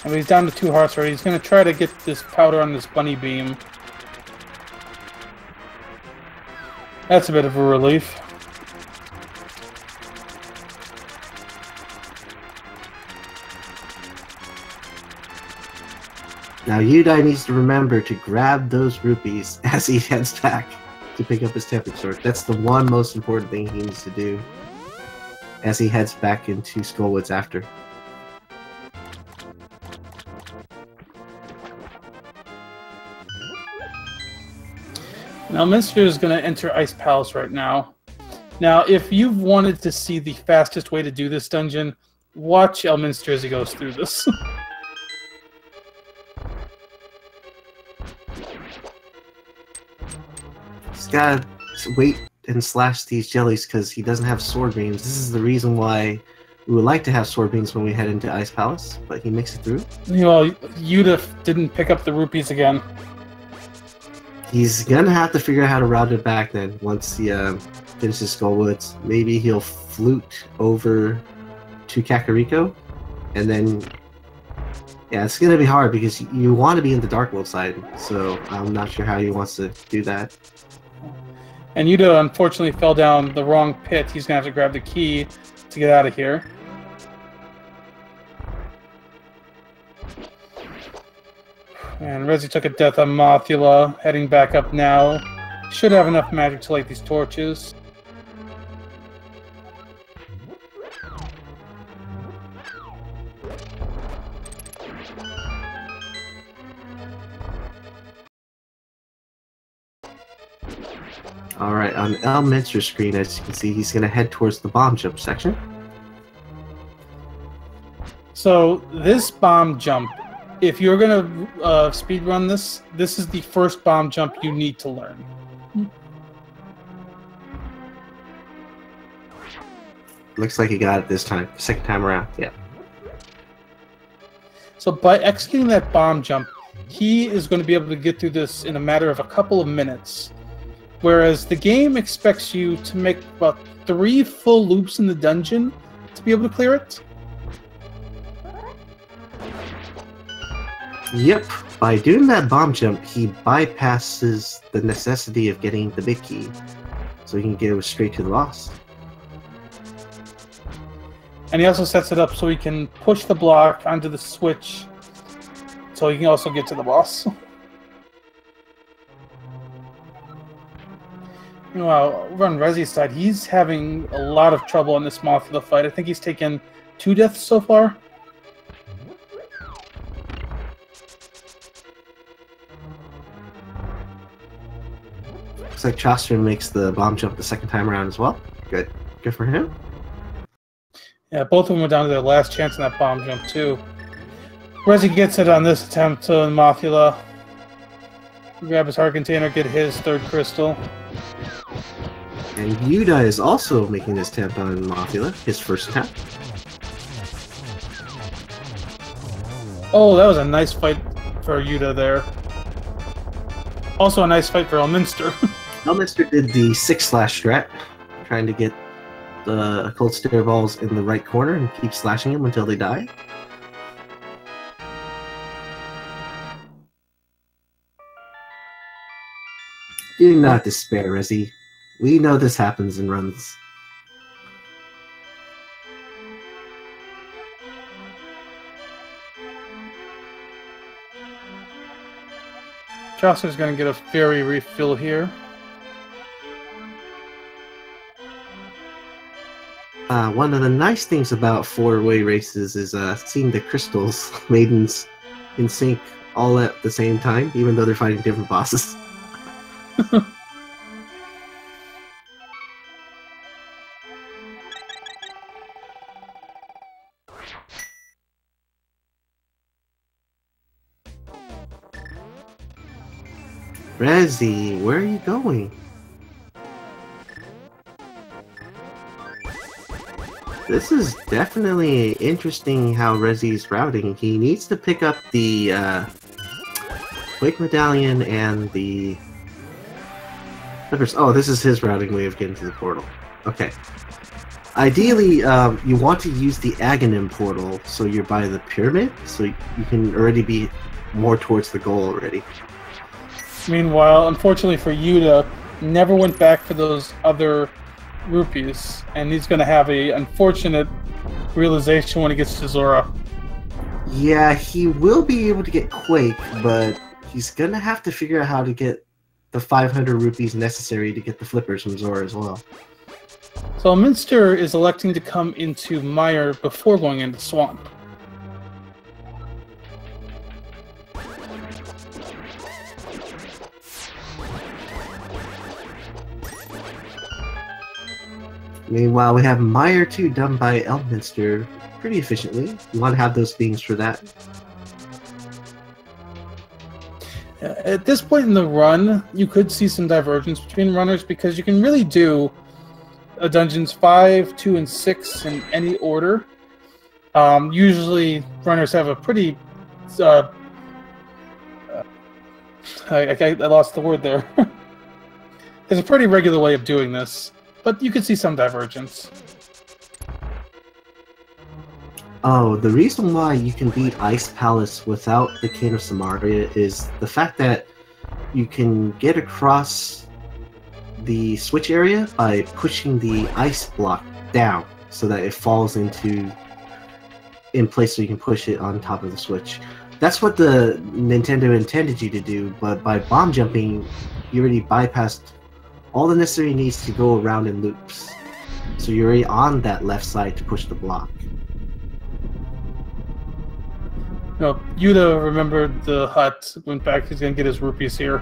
I mean, he's down to 2 hearts already. He's going to try to get this powder on this bunny beam. That's a bit of a relief. Now Udai needs to remember to grab those rupees as he heads back to pick up his tempered sword. That's the one most important thing he needs to do as he heads back into Skullwoods after. Now, Elminster is going to enter Ice Palace right now. Now, if you've wanted to see the fastest way to do this dungeon, watch Elminster as he goes through this. He's gotta wait and slash these jellies because he doesn't have sword beams. This is the reason why We would like to have sword beams when we head into Ice Palace, but he makes it through. Well, Yuda didn't pick up the rupees again. He's gonna have to figure out how to route it back then once he finishes Skullwoods. Maybe he'll flute over to Kakariko, and then yeah, it's gonna be hard because you want to be in the Dark World side, so I'm not sure how he wants to do that. And Yuda unfortunately fell down the wrong pit. He's gonna have to grab the key to get out of here. And Rezi took a death on Mothula, heading back up now. Should have enough magic to light these torches. Alright, on Elminster's screen, as you can see, he's going to head towards the bomb jump section. So, this bomb jump, if you're going to speedrun this, this is the first bomb jump you need to learn. Looks like he got it this time. Second time around, yeah. So, by executing that bomb jump, he is going to be able to get through this in a matter of a couple of minutes. Whereas the game expects you to make about 3 full loops in the dungeon to be able to clear it. Yep, by doing that bomb jump, he bypasses the necessity of getting the big key, so he can go straight to the boss. And he also sets it up so he can push the block onto the switch, so he can also get to the boss. Meanwhile, over on Rezi's side, he's having a lot of trouble in this Mothula fight. I think he's taken 2 deaths so far. Looks like Chaucer makes the bomb jump the second time around as well. Good. Good for him. Yeah, both of them were down to their last chance in that bomb jump, too. Rezi gets it on this attempt on Mothula. Grab his heart container, get his 3rd crystal. And Yuda is also making this attempt on Mothula, his first attempt. Oh, that was a nice fight for Yuda there. Also a nice fight for Elminster. Elminster did the 6-slash strat, trying to get the Cold Stare Balls in the right corner and keep slashing them until they die. Do not despair, Rezi. We know this happens in runs. Chaucer's going to get a fairy refill here. One of the nice things about 4-way races is seeing the crystals, maidens, in sync all at the same time, even though they're fighting different bosses. Rezi, where are you going? This is definitely interesting how Rezi's routing. He needs to pick up the Quake Medallion and the... Oh, this is his routing way of getting to the portal. Okay. Ideally, you want to use the Aghanim portal so you're by the pyramid, so you can already be more towards the goal already. Meanwhile, unfortunately for Yuda, never went back for those other rupees, and he's going to have a unfortunate realization when he gets to Zora. Yeah, he will be able to get Quake, but he's going to have to figure out how to get the 500 rupees necessary to get the flippers from Zora as well. So Elminster is electing to come into Mire before going into Swamp. Meanwhile, we have Mire 2 done by Elminster pretty efficiently. You want to have those beams for that. At this point in the run, you could see some divergence between runners because you can really do dungeons 5, 2, and 6 in any order. Usually, runners have a pretty... I lost the word there. There's a pretty regular way of doing this, but you can see some divergence. Oh, the reason why you can beat Ice Palace without the Cane of Samaria is the fact that you can get across the switch area by pushing the ice block down so that it falls in place so you can push it on top of the switch. That's what the Nintendo intended you to do, but by bomb jumping, you already bypassed all the necessary needs to go around in loops. So you're already on that left side to push the block. No, Yuda remembered the hut, went back, he's gonna get his rupees here.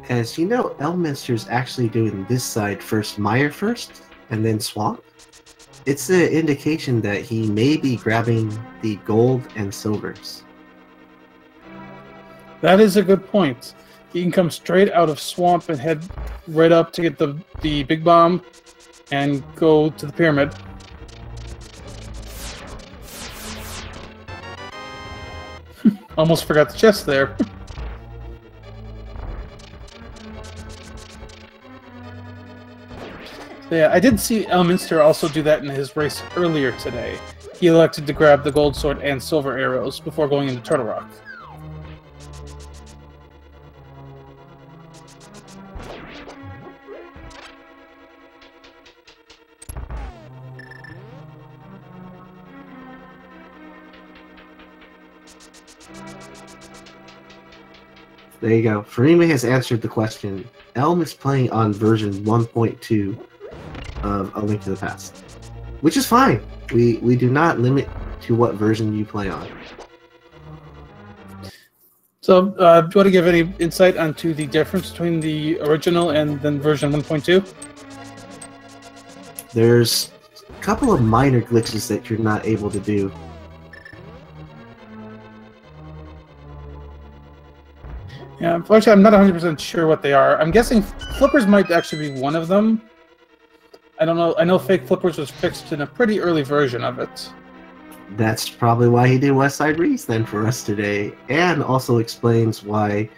As you know, Elminster's actually doing this side first, Mire first, and then Swamp. It's an indication that he may be grabbing the gold and silvers. That is a good point. He can come straight out of Swamp and head right up to get the big bomb and go to the pyramid. Almost forgot the chest there. Yeah, I did see Elminster also do that in his race earlier today. He elected to grab the gold sword and silver arrows before going into Turtle Rock. There you go. Farima has answered the question. Elm is playing on version 1.2 of A Link to the Past, which is fine. We do not limit to what version you play on. So, do you want to give any insight onto the difference between the original and then version 1.2? There's a couple of minor glitches that you're not able to do. Yeah, unfortunately, I'm not 100% sure what they are. I'm guessing flippers might actually be one of them. I don't know. I know fake flippers was fixed in a pretty early version of it. That's probably why he did West Side Reese then for us today, and also explains why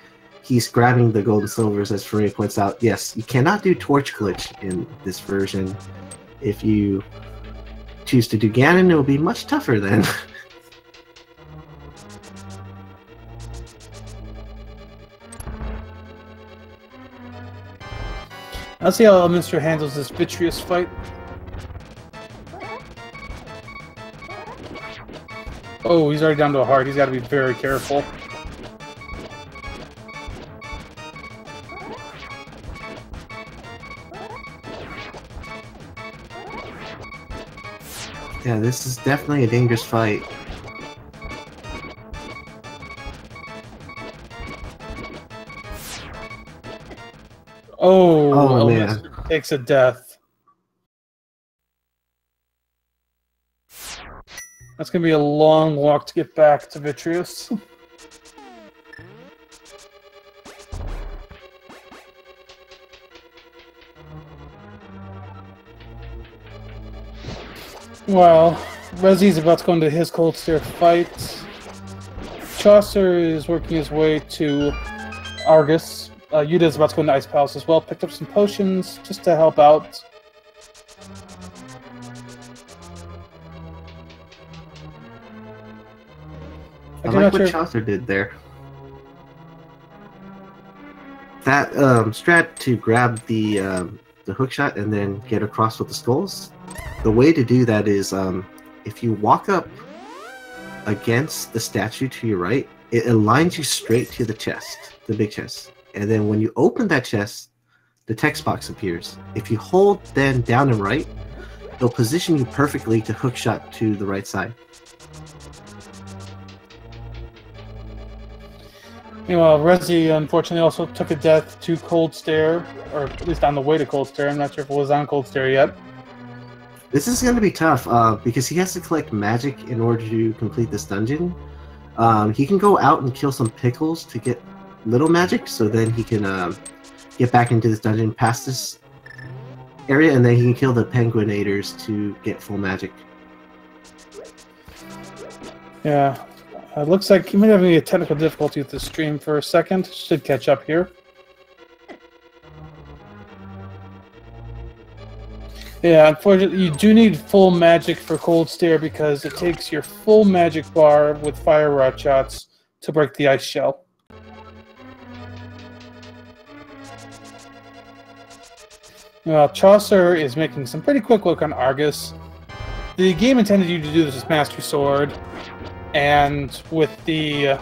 he's grabbing the gold and silvers, as Farina points out. Yes, you cannot do torch glitch in this version. If you choose to do Ganon, it will be much tougher then. Let's see how Elminster handles this Vitreous fight. Oh, he's already down to a heart. He's got to be very careful. Yeah, this is definitely a dangerous fight. Oh, man. Takes a death. That's going to be a long walk to get back to Vitreous. Well, Rezi's about to go into his Cold Stare fight. Chaucer is working his way to Argus. Yuda's about to go into Ice Palace as well. Picked up some potions just to help out. I like what Chaucer did there. That strat to grab the hookshot and then get across with the skulls. The way to do that is if you walk up against the statue to your right, it aligns you straight to the chest, the big chest. And then when you open that chest, the text box appears. If you hold then down and right, it'll position you perfectly to hookshot to the right side. Meanwhile, Rezi unfortunately also took a death to Cold Stare, or at least on the way to Cold Stare. I'm not sure if it was on Cold Stare yet. This is going to be tough because he has to collect magic in order to complete this dungeon. He can go out and kill some pickles to get little magic, so then he can get back into this dungeon past this area, and then he can kill the penguinators to get full magic. Yeah, it looks like you might have a technical difficulty with the stream for a second. Should catch up here. Yeah, unfortunately, you do need full magic for Cold Stare because it takes your full magic bar with fire rod shots to break the ice shell. Well, Chaucer is making some pretty quick work on Argus. The game intended you to do this with Master Sword, and with the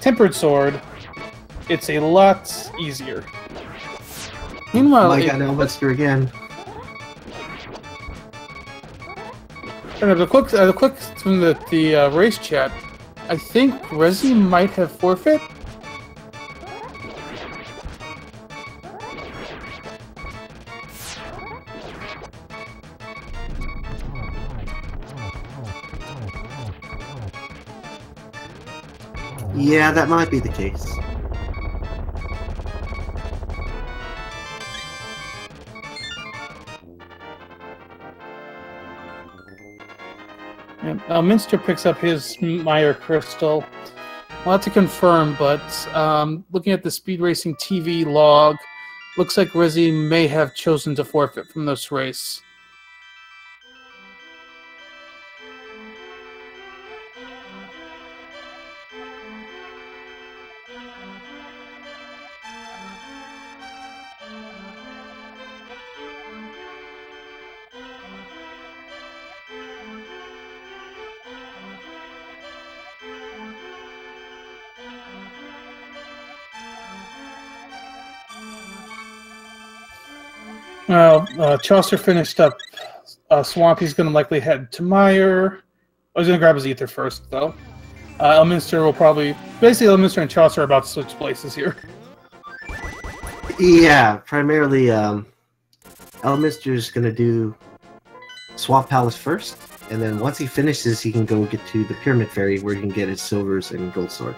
Tempered Sword, it's a lot easier. Meanwhile, I got Elminster again. The quick from the race chat, I think Rezi might have forfeit. Yeah, that might be the case. Elminster picks up his Meyer Crystal. I'll have to confirm, but looking at the Speed Racing TV log, looks like Rezi may have chosen to forfeit from this race. Well, Chaucer finished up Swamp. He's going to likely head to Meyer. I was going to grab his Ether first, though. Elminster will probably... Basically, Elminster and Chaucer are about to switch places here. Yeah, primarily, Elminster's going to do Swamp Palace first, and then once he finishes, he can go get to the Pyramid Ferry, where he can get his silvers and gold sword.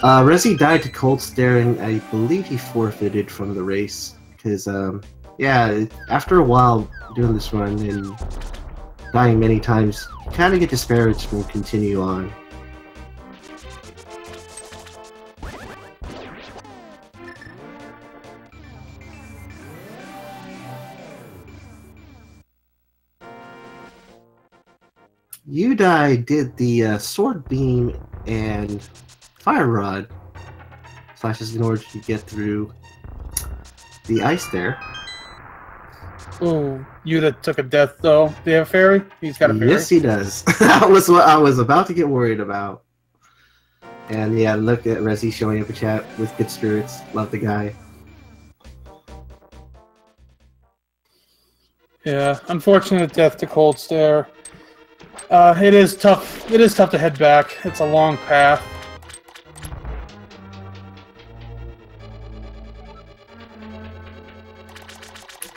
Rezi died to Cold Stare, and I believe he forfeited from the race, because, yeah, after a while doing this run and dying many times, you kind of get disparaged from continue on. Udai did the sword beam and fire rod flashes in order to get through the ice there. Oh, Yuda took a death though. Do they have a fairy? He's got a fairy. Yes, he does. That was what I was about to get worried about. And yeah, look at Rezi showing up a chat with good spirits. Love the guy. Yeah, unfortunate death to Cold Stare. It is tough. It is tough to head back. It's a long path.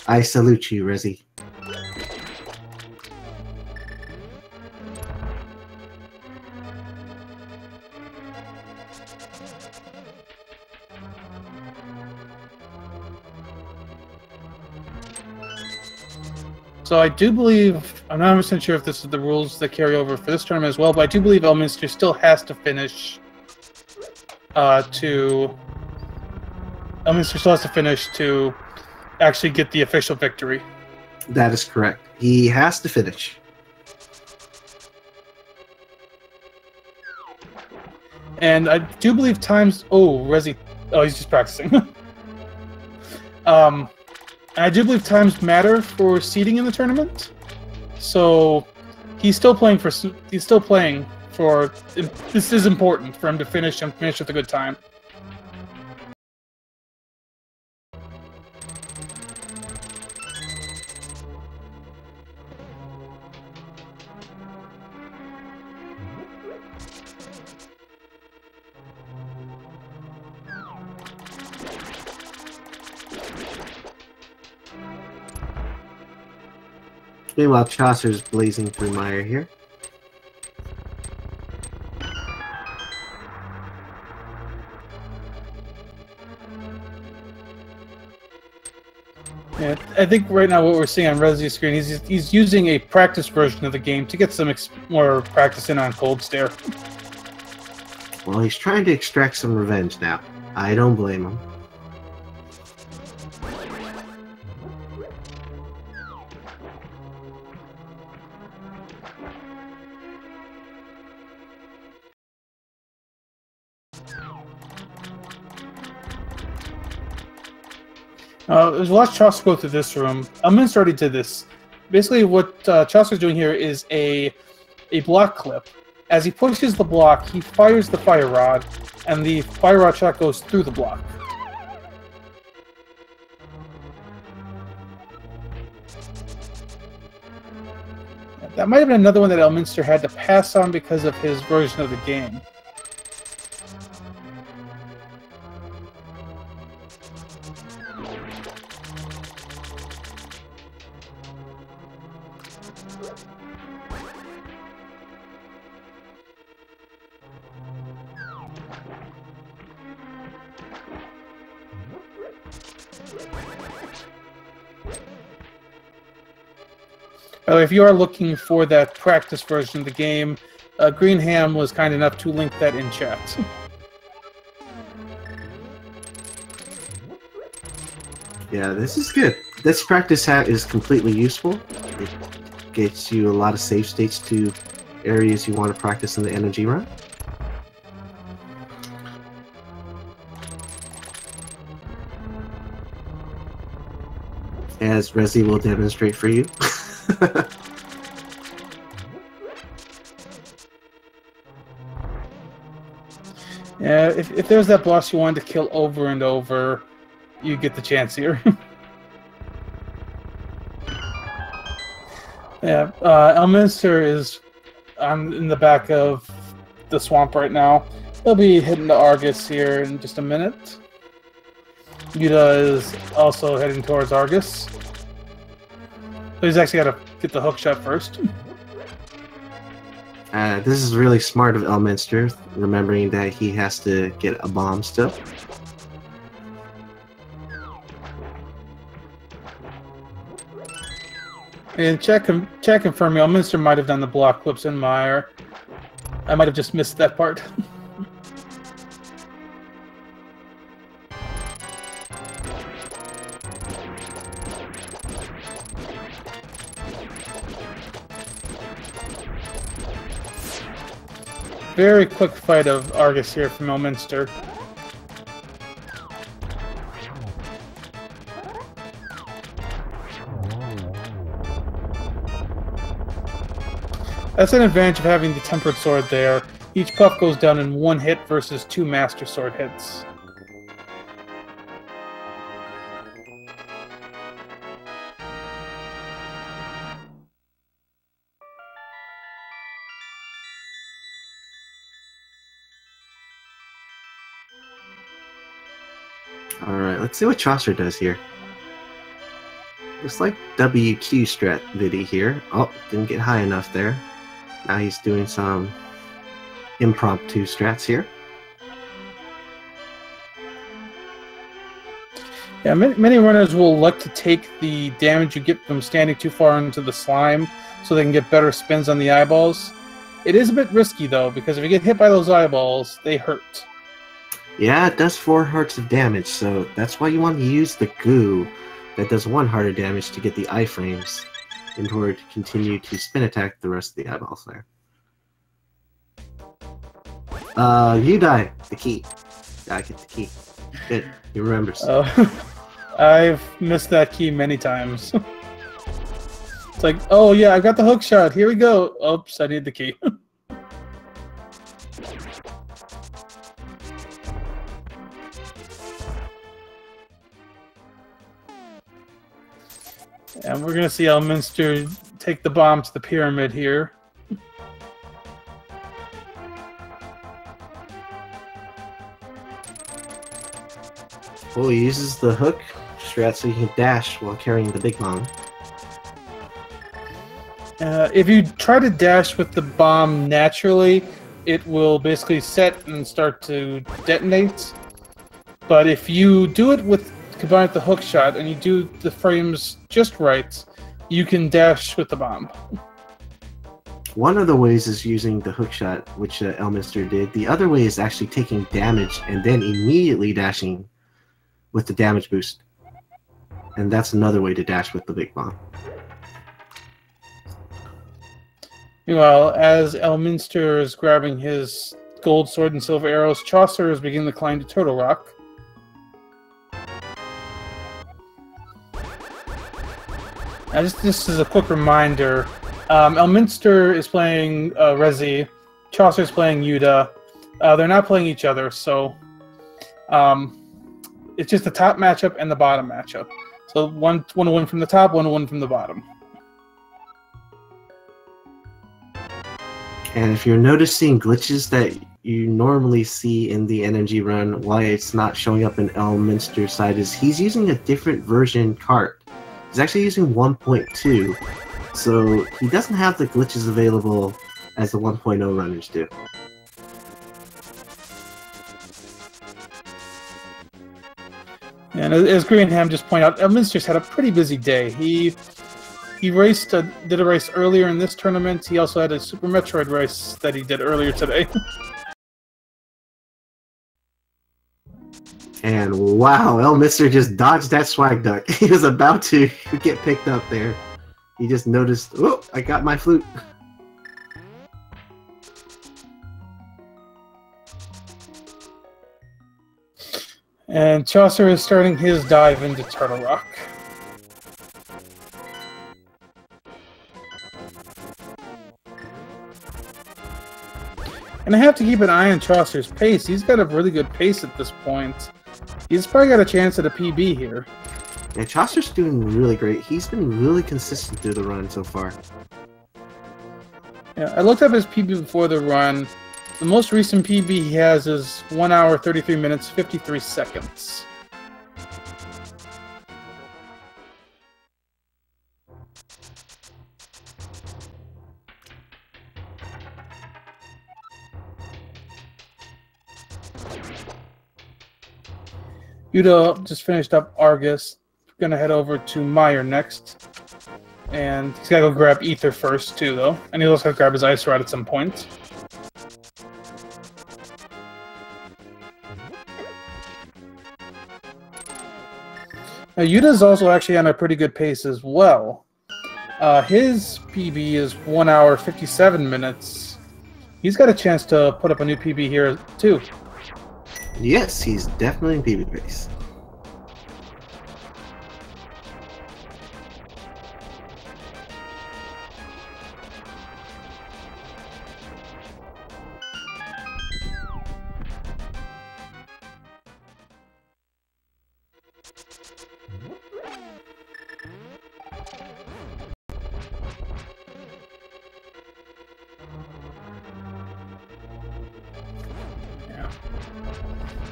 I salute you, Rezi. So I do believe, I'm not 100% sure if this is the rules that carry over for this tournament as well, but I do believe Elminster still has to finish Elminster still has to finish to actually get the official victory. That is correct. He has to finish. And I do believe times... Oh, Rezi... Oh, he's just practicing. I do believe times matter for seeding in the tournament. So he's still playing for... He's still playing for... This is important for him to finish and finish with a good time. Meanwhile, Chaucer's blazing through mire here. Yeah, I think right now what we're seeing on Rezi's screen, he's using a practice version of the game to get some more practice in on Cold Stare. Well, he's trying to extract some revenge now. I don't blame him. Watch Chaucer go through this room. Elminster already did this. Basically, what Chaucer's doing here is a block clip. As he pushes the block, he fires the fire rod, and the fire rod shot goes through the block. That might have been another one that Elminster had to pass on because of his version of the game. If you are looking for that practice version of the game, Greenham was kind enough to link that in chat. Yeah, this is good. This practice hat is completely useful. It gets you a lot of save states to areas you want to practice in the energy run. As Rezi will demonstrate for you. Yeah, if there's that boss you wanted to kill over and over, you get the chance here. Yeah, Elminster is in the back of the swamp right now. He'll be hitting the Argus here in just a minute. Yuda is also heading towards Argus. So he's actually got to get the hook shot first. This is really smart of Elminster, remembering that he has to get a bomb still. And check confirming, Elminster might have done the block clips in mire. I might have just missed that part. Very quick fight of Argus here from Elminster. That's an advantage of having the Tempered Sword there. Each puff goes down in one hit versus 2 Master Sword hits. Alright, let's see what Chaucer does here. Looks like WQ strat viddy here. Oh, didn't get high enough there. Now he's doing some impromptu strats here. Yeah, many runners will like to take the damage you get from standing too far into the slime so they can get better spins on the eyeballs. It is a bit risky though, because if you get hit by those eyeballs, they hurt. Yeah, it does 4 hearts of damage, so that's why you want to use the goo that does 1 heart of damage to get the iframes in order to continue to spin attack the rest of the eyeballs there. You die. The key. Gotta get the key. Good. He remembers. I've missed that key many times. It's like, oh yeah, I got the hook shot. Here we go. Oops, I need the key. And we're going to see Elminster take the bomb to the pyramid here. Oh, he uses the hook strat so he can dash while carrying the big bomb. If you try to dash with the bomb naturally, it will basically set and start to detonate. But if you do it with combined with the hook shot and you do the frames just right, you can dash with the bomb. One of the ways is using the hook shot, which Elminster did. The other way is actually taking damage and then immediately dashing with the damage boost. And that's another way to dash with the big bomb. Meanwhile, as Elminster is grabbing his gold sword and silver arrows, Chaucer is beginning to climb to Turtle Rock. Now, just as a quick reminder, Elminster is playing Rezi, Chaucer is playing Euda. They're not playing each other, so it's just the top matchup and the bottom matchup. So one to win from the top, one to win from the bottom. And if you're noticing glitches that you normally see in the NMG run, why it's not showing up in Elminster's side is he's using a different version cart. He's actually using 1.2, so he doesn't have the glitches available as the 1.0 runners do. And as Greenham just pointed out, Elminster's had a pretty busy day. He raced, did a race earlier in this tournament. He also had a Super Metroid race that he did earlier today. And wow, Elminster just dodged that swag duck. He was about to get picked up there. He just noticed, oh, I got my flute. And Chaucer is starting his dive into Turtle Rock. And I have to keep an eye on Chaucer's pace. He's got a really good pace at this point. He's probably got a chance at a PB here. Yeah, Chaucer's doing really great. He's been really consistent through the run so far. Yeah, I looked up his PB before the run. The most recent PB he has is 1 hour, 33 minutes, 53 seconds. Yuda just finished up Argus. We're gonna head over to Meyer next. And he's gotta go grab Ether first too, though. And he'll also grab his Ice Rod at some point. Now, Yuda's also actually on a pretty good pace as well. His PB is 1 hour, 57 minutes. He's got a chance to put up a new PB here too. Yes, he's definitely in PB base.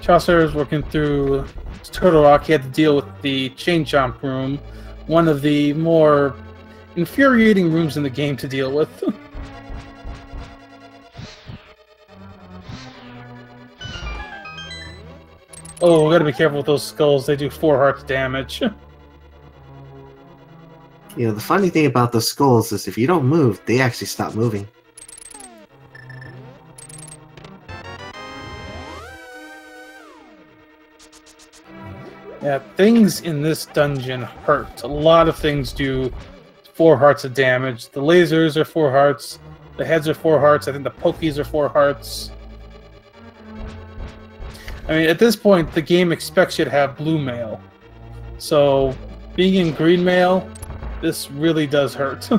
Chaucer is working through Turtle Rock. He had to deal with the Chain Chomp room, one of the more infuriating rooms in the game to deal with. Oh, we gotta be careful with those skulls. They do 4 hearts damage. You know, the funny thing about those skulls is if you don't move, they actually stop moving. Yeah, things in this dungeon hurt. A lot of things do 4 hearts of damage. The lasers are 4 hearts. The heads are 4 hearts. I think the pokies are 4 hearts. I mean, at this point, the game expects you to have blue mail. So, being in green mail, this really does hurt.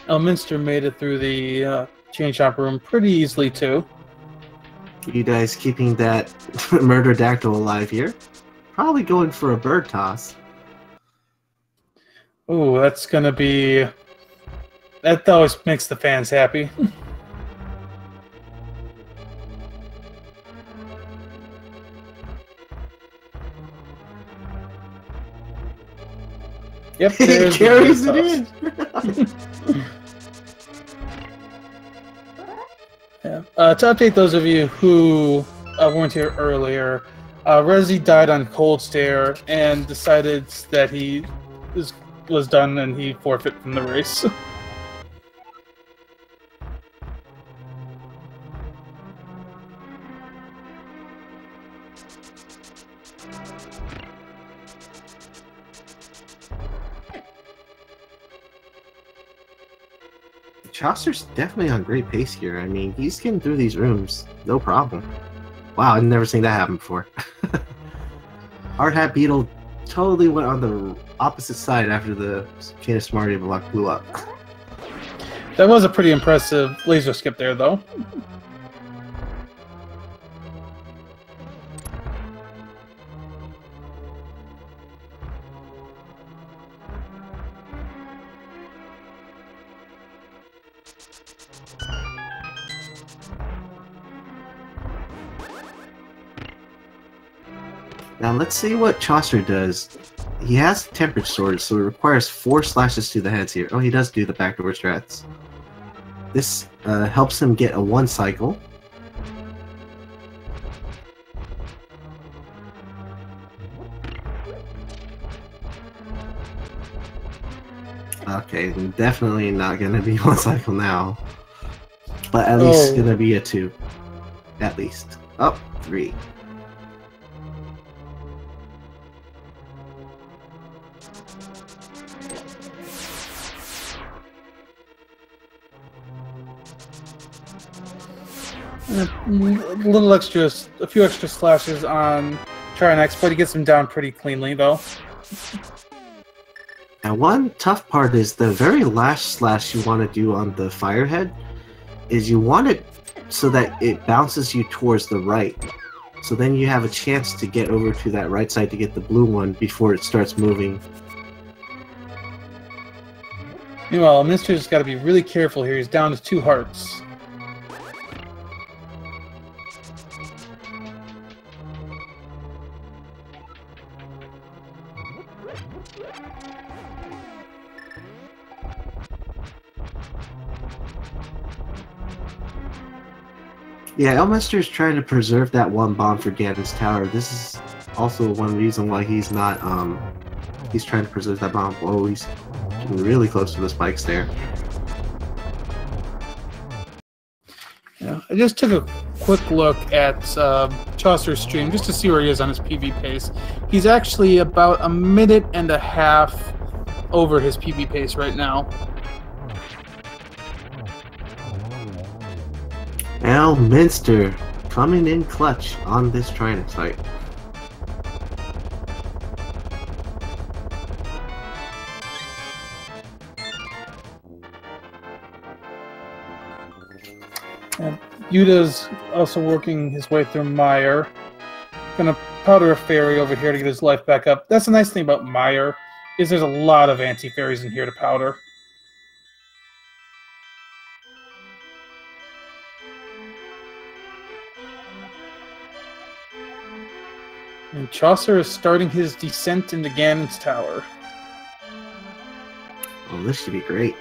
Elminster made it through the Chain Chomp room pretty easily, too. You guys keeping that murder dactyl alive here. Probably going for a bird toss. Ooh, that's That always makes the fans happy. Yep, He carries it in. Yeah. To update those of you who weren't here earlier, Rezi died on Cold Stare and decided that he was done and he forfeit from the race. Chaucer's definitely on great pace here. I mean, he's getting through these rooms, no problem. Wow, I've never seen that happen before. Hard Hat Beetle totally went on the opposite side after the Chain of Smarty block blew up. That was a pretty impressive laser skip there, though. Now let's see what Chaucer does. He has Tempered Sword, so it requires 4 slashes to the heads here. Oh, he does do the backdoor strats. This helps him get a 1 cycle. Okay, definitely not going to be 1 cycle now. But at least going to be a 2. At least. Oh, 3. A few extra slashes on Trinex, but he gets him down pretty cleanly, though. Now, one tough part is the very last slash you want to do on the Firehead is you want it so that it bounces you towards the right. So then you have a chance to get over to that right side to get the blue one before it starts moving. Meanwhile, Elminster's got to be really careful here. He's down to 2 hearts. Yeah, Elminster's trying to preserve that 1 bomb for Ganon's Tower. This is also one reason why he's not, he's trying to preserve that bomb. Oh, he's getting really close to the spikes there. Yeah, I just took a quick look at Chaucer's stream just to see where he is on his PB pace. He's actually about 1.5 minutes over his PB pace right now. Elminster coming in clutch on this Trinex fight. And Yuda's also working his way through Mire. Gonna powder a fairy over here to get his life back up. That's the nice thing about Mire, is there's a lot of anti-fairies in here to powder. And Chaucer is starting his descent into Ganon's Tower. Oh, this should be great.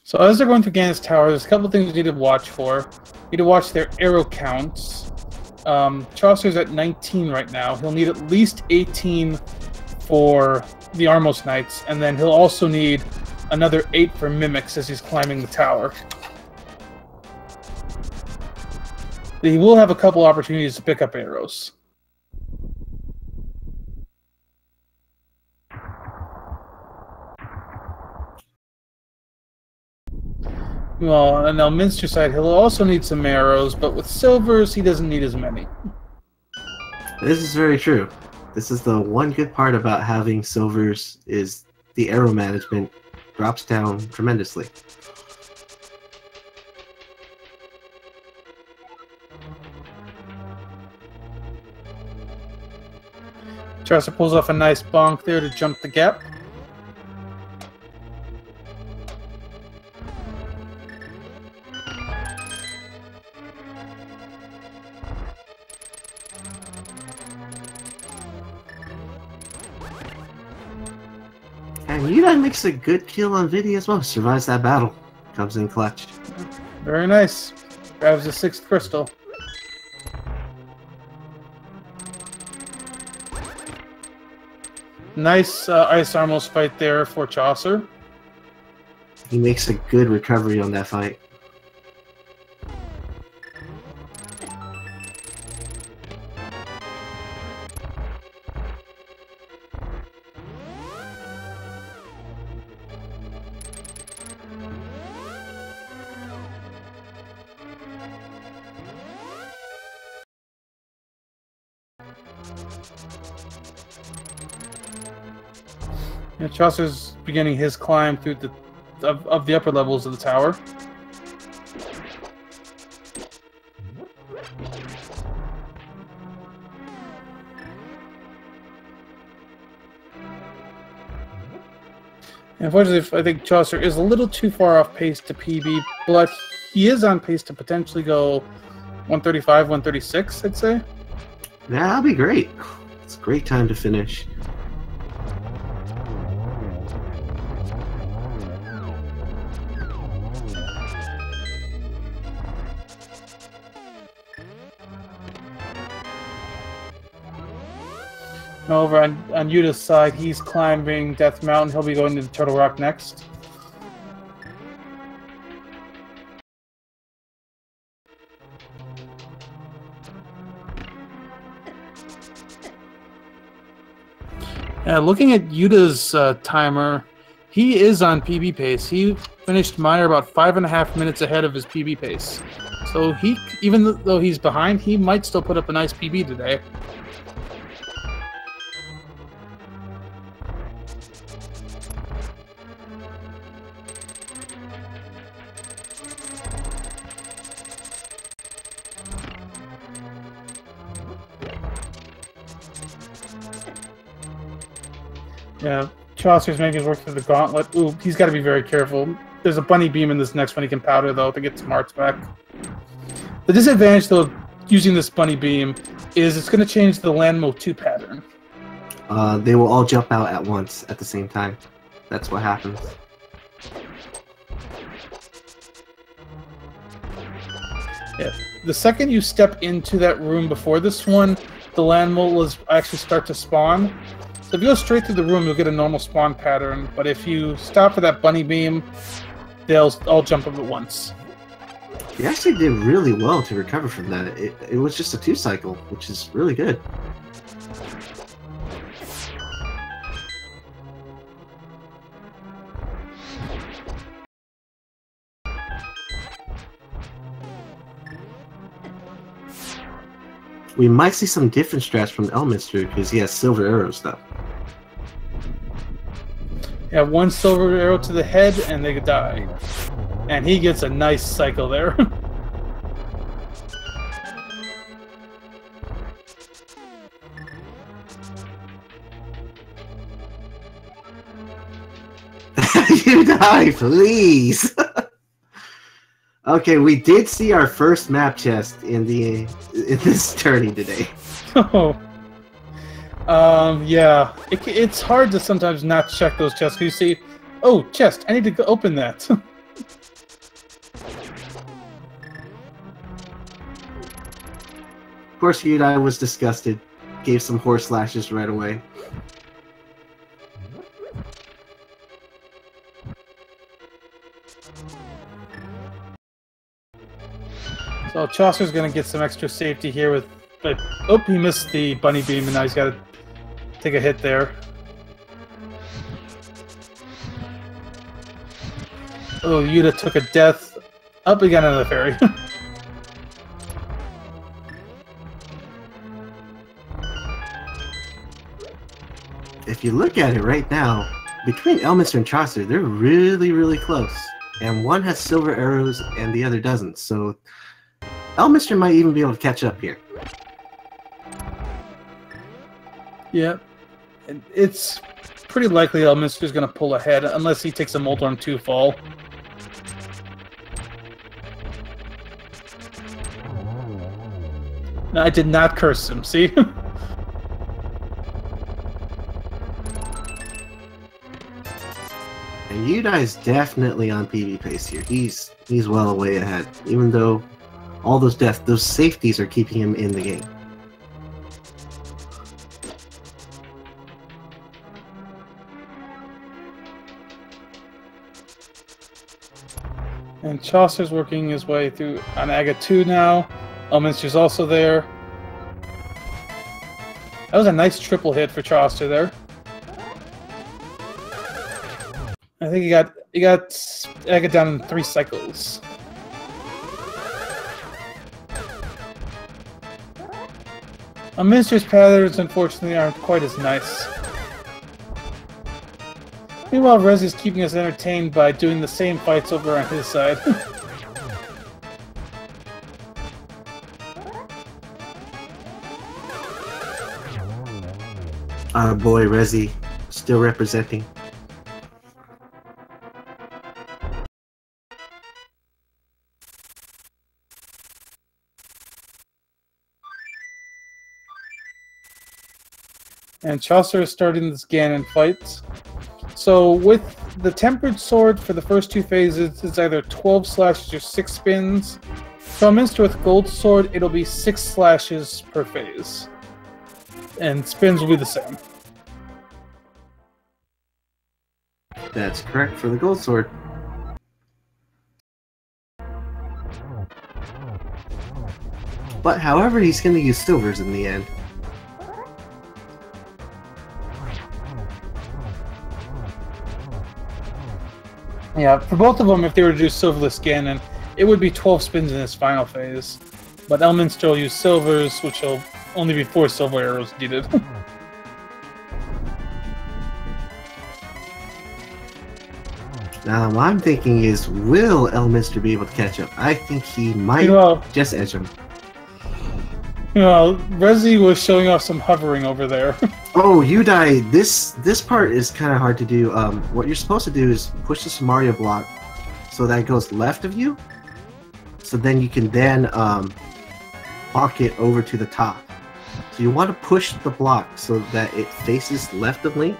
So as they're going through Ganon's Tower, there's a couple of things you need to watch for. You need to watch their arrow counts. Chaucer's at 19 right now. He'll need at least 18 for the Armos Knights, and then he'll also need another 8 for Mimics as he's climbing the tower. He will have a couple opportunities to pick up arrows. Well, on Elminster's side, he'll also need some arrows, but with silvers, he doesn't need as many. This is very true. This is the one good part about having silvers is the arrow management drops down tremendously. Chaucer pulls off a nice bonk there to jump the gap. And Udai makes a good kill on video as well. Survives that battle. Comes in clutch. Very nice. Grabs the 6th crystal. Nice Ice Armos fight there for Chaucer. He makes a good recovery on that fight. Yeah, Chaucer's beginning his climb through the of the upper levels of the tower. Unfortunately, I think Chaucer is a little too far off pace to PB, but he is on pace to potentially go 135, 136, I'd say. Yeah, that'll be great. It's a great time to finish. Over on Yuta's side, he's climbing Death Mountain. He'll be going to the Turtle Rock next. Looking at Yuta's timer, he is on PB pace. He finished Mire about 5.5 minutes ahead of his PB pace. So he, even though he's behind, he might still put up a nice PB today. Yeah, Chaucer's making his work through the gauntlet. Ooh, he's got to be very careful. There's a bunny beam in this next one he can powder, though, to get some hearts back. The disadvantage, though, of using this bunny beam is it's going to change the Landmo 2 pattern. They will all jump out at once at the same time. That's what happens. Yeah. The second you step into that room before this one, the Landmo will actually start to spawn. So if you go straight through the room, you'll get a normal spawn pattern, but if you stop for that bunny beam, they'll all jump up at once. He actually did really well to recover from that. It was just a 2-cycle, which is really good. We might see some different strats from Elminster because he has silver arrows, though. Yeah, 1 silver arrow to the head, and they die. And he gets a nice cycle there. You die, please! Okay, we did see our first map chest in this tourney today. Oh. Yeah. It's hard to sometimes not check those chests because you see, oh, chest, I need to go open that. Of course, Udai was disgusted. Gave some horse lashes right away. So Chaucer's going to get some extra safety here with... But, oh, he missed the bunny beam, and now he's got to take a hit there. Oh, Yuta took a death. Up again on the ferry. if you look at it right now, between Elminster and Chaucer, they're really, really close. And one has silver arrows and the other doesn't. So Elminster might even be able to catch up here. Yeah. It's pretty likely Elminster's going to pull ahead unless he takes a Moldorm 2 fall. No, I did not curse him, see? And Udai's definitely on PB pace here. He's well way ahead, even though all those those safeties are keeping him in the game. And Chaucer's working his way through on Aga 2 now. Elminster's also there. That was a nice triple hit for Chaucer there. I think he got Aga down in 3 cycles. Elminster's patterns unfortunately aren't quite as nice. Meanwhile, Rez is keeping us entertained by doing the same fights over on his side. Our boy Rezi still representing. And Chaucer is starting this Ganon fight. So with the Tempered Sword for the first 2 phases, it's either 12 slashes or 6 spins. For Elminster with Gold Sword, it'll be 6 slashes per phase. And spins will be the same. That's correct for the Gold Sword. But however, he's going to use silvers in the end. Yeah, for both of them, if they were to do Silverless Ganon, it would be 12 spins in his final phase. But Elminster will use silvers, which will only be 4 silver arrows needed. Now, what I'm thinking is, will Elminster be able to catch up? I think he might just edge him. You know, Rezi was showing off some hovering over there. Oh, Udai, this part is kind of hard to do. What you're supposed to do is push this Mario block so that it goes left of you. So then you can then walk it over to the top. So you want to push the block so that it faces left of Link.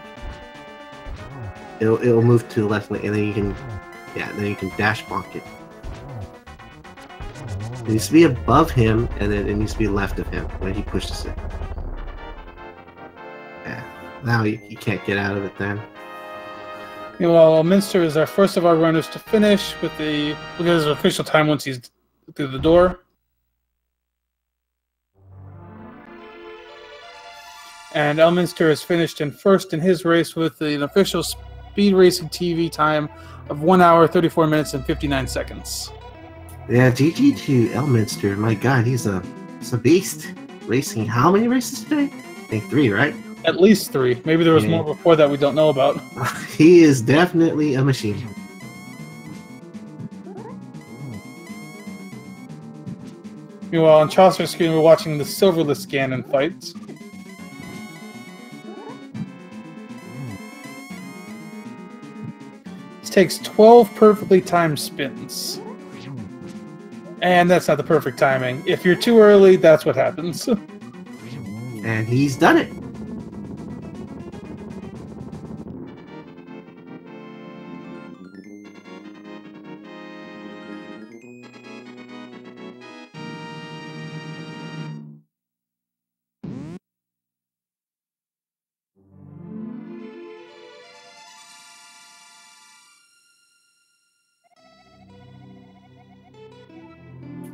It'll move to the left Link, and then you can dash bonk it. It needs to be above him, and then it needs to be left of him when he pushes it. Yeah, now you can't get out of it then. Meanwhile, Elminster is our first of our runners to finish with the look at his official time once he's through the door. And Elminster is finished in first in his race with an official Speed Racing TV time of 1 hour, 34 minutes, and 59 seconds. Yeah, GG to Elminster. My God, he's a beast. Racing how many races today? I think 3, right? At least 3. Maybe there was more before that we don't know about. He is definitely a machine. Meanwhile, on Chaucer's screen, we're watching the Silverless Ganon fight. This takes 12 perfectly timed spins. And that's not the perfect timing. If you're too early, that's what happens. And he's done it.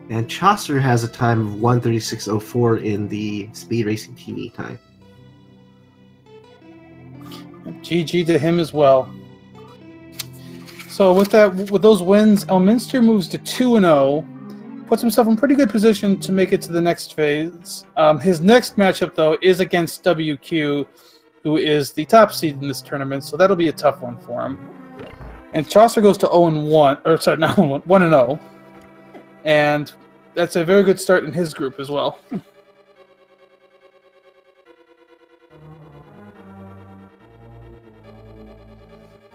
And Chaucer has a time of 1:36:04 in the Speed Racing TV time. GG to him as well. So with those wins, Elminster moves to 2-0, puts himself in pretty good position to make it to the next phase. His next matchup, though, is against WQ, who is the top seed in this tournament, so that'll be a tough one for him. And Chaucer goes to 0-1, or sorry, not 0-1, 1-0, and that's a very good start in his group as well.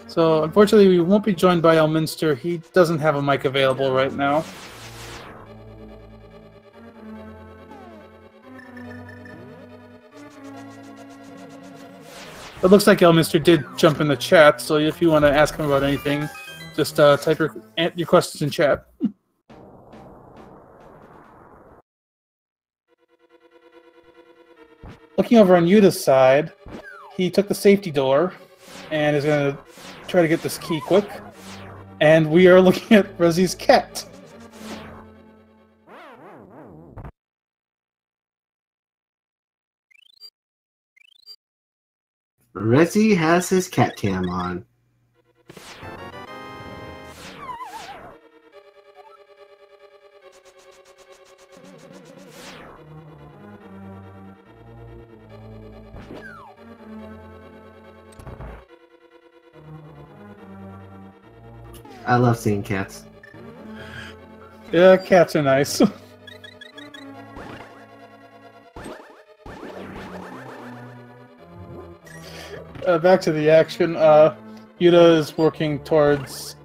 So, unfortunately, we won't be joined by Elminster. He doesn't have a mic available right now. It looks like Elminster did jump in the chat, so if you want to ask him about anything, just type your questions in chat. Looking over on Yuda's side, he took the safety door and is going to try to get this key quick. And we are looking at Rezi's cat. Rezi has his cat cam on. I love seeing cats. Yeah, cats are nice. Back to the action. Yuda is working towards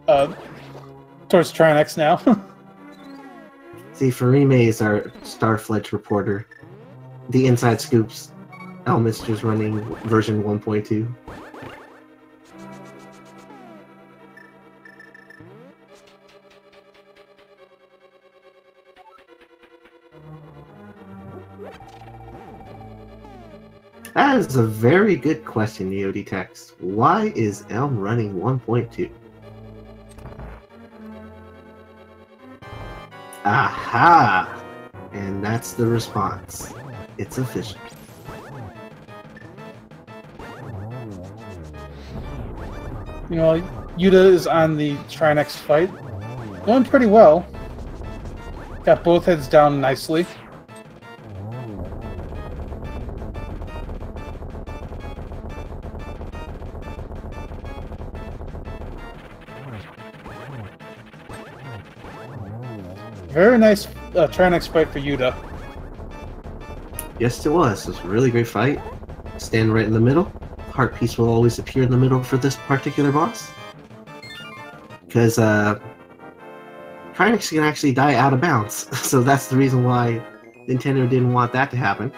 Trinex now. See, Farime is our Starfledge reporter. The inside scoops. Elminster's running version 1.2. That is a very good question, Neody Text. Why is Elm running 1.2? Aha! And that's the response. It's official. You know, Yuda is on the Trinex fight. Going pretty well. Got both heads down nicely. Very nice Trinex fight for Yuda. Yes, it was. It was a really great fight. Stand right in the middle. Heart piece will always appear in the middle for this particular boss. Because Trinex can actually die out of bounds. So that's the reason why Nintendo didn't want that to happen.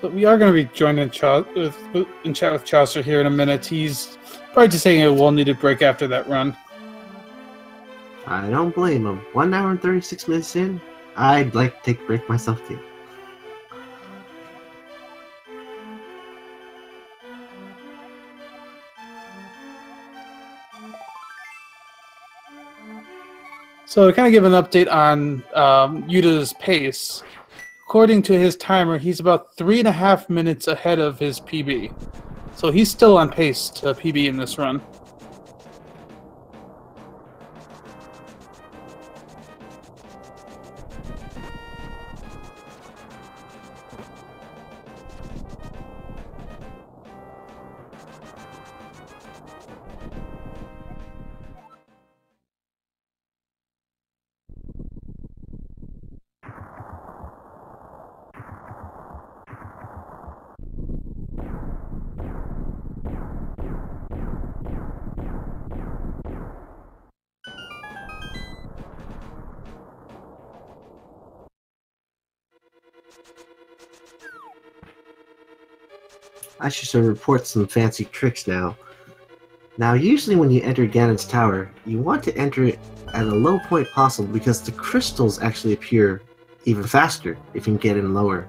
But we are going to be joined in chat with Chaucer here in a minute. He's probably just taking a well-needed break after that run. I don't blame him. 1 hour and 36 minutes in, I'd like to take a break myself too. So to kind of give an update on Yuda's pace, according to his timer, he's about 3.5 minutes ahead of his PB. So he's still on pace to PB in this run. I should report some fancy tricks now. Now, usually when you enter Ganon's tower, you want to enter it at a low point possible because the crystals actually appear even faster if you can get in lower.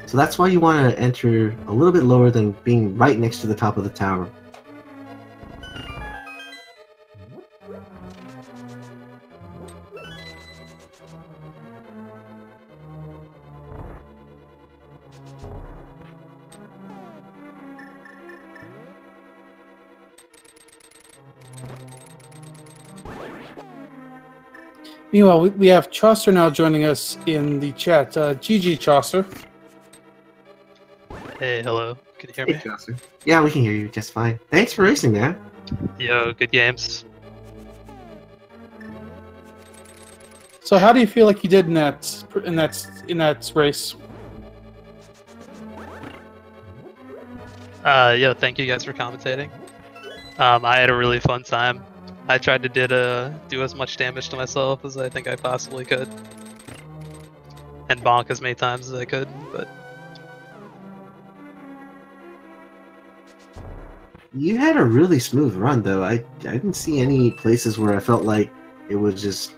So that's why you want to enter a little bit lower than being right next to the top of the tower. Meanwhile, we have Chaucer now joining us in the chat. GG, Chaucer. Hey, hello. Can you hear Hey, me? Chaucer. Yeah, we can hear you just fine. Thanks for racing, man. Yo, good games. So, how do you feel like you did in that race? Yo, thank you guys for commentating. I had a really fun time. I tried to do as much damage to myself as I think I possibly could, and bonk as many times as I could. But You had a really smooth run, though. I didn't see any places where I felt like it was just...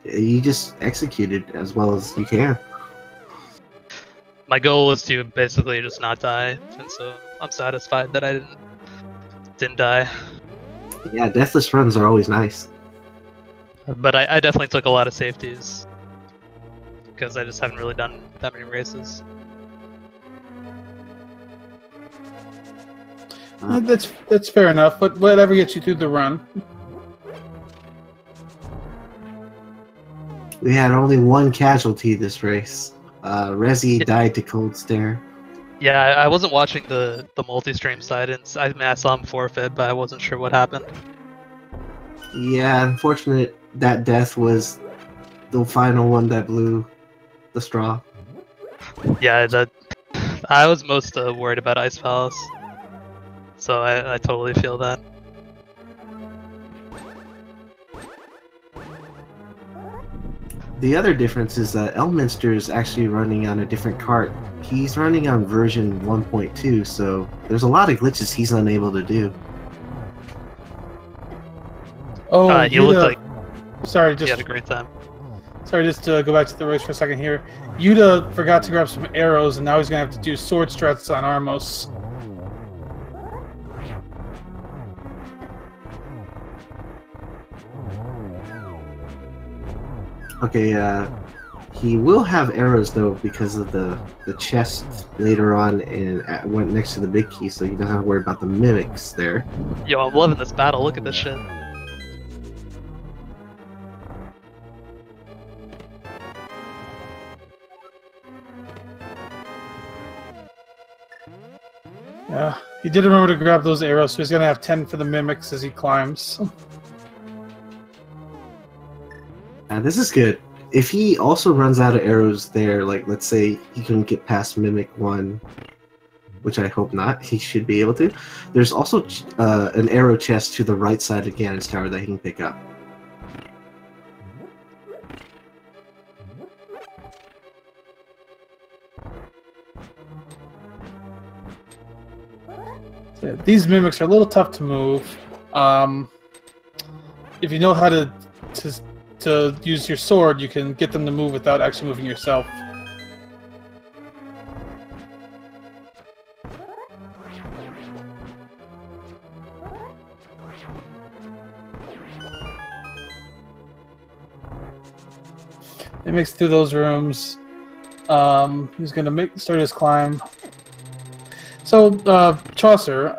You just executed as well as you can. my goal was to basically just not die, and so I'm satisfied that I didn't die. Yeah, deathless runs are always nice. But I definitely took a lot of safeties because I just haven't really done that many races. That's fair enough, but whatever gets you through the run. We had only one casualty this race. Rezi died to cold stare. Yeah, I wasn't watching the multi-stream side, and I saw him forfeit, but I wasn't sure what happened. Yeah, unfortunate that death was the final one that blew the straw. Yeah, I was most worried about Ice Palace, so I totally feel that. The other difference is that Elminster is actually running on a different cart. He's running on version 1.2, so there's a lot of glitches he's unable to do. Oh, You look like sorry, you had a great time. Sorry, just to go back to the race for a second here. Yuda forgot to grab some arrows, and now he's gonna have to do sword struts on Armos. Okay, he will have arrows though because of the chest later on and went next to the big key, so you don't have to worry about the mimics there. Yo, I'm loving this battle. Look at this shit. Yeah, he did remember to grab those arrows, so he's gonna have 10 for the mimics as he climbs. This is good. If he also runs out of arrows there, like let's say he can get past Mimic 1, which I hope not, he should be able to. There's also an arrow chest to the right side of Ganon's Tower that he can pick up. Yeah, these mimics are a little tough to move. If you know how to use your sword, you can get them to move without actually moving yourself. He makes it through those rooms. He's gonna start his climb. So, Chaucer,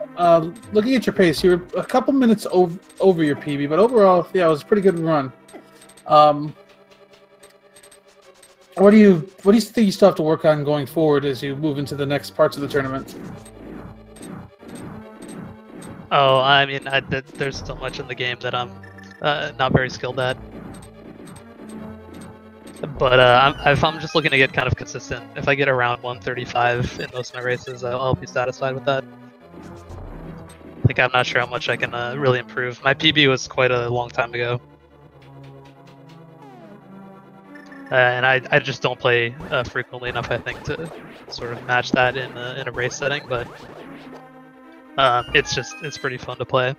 looking at your pace, you were a couple minutes over your PB, but overall, yeah, it was a pretty good run. What do you think you still have to work on going forward as you move into the next parts of the tournament? Oh, I mean, there's so much in the game that I'm not very skilled at. But if I'm just looking to get kind of consistent, if I get around 135 in most of my races, I'll be satisfied with that. Like, I'm not sure how much I can really improve. My PB was quite a long time ago. And I just don't play frequently enough, I think, to sort of match that in a race setting, but it's pretty fun to play.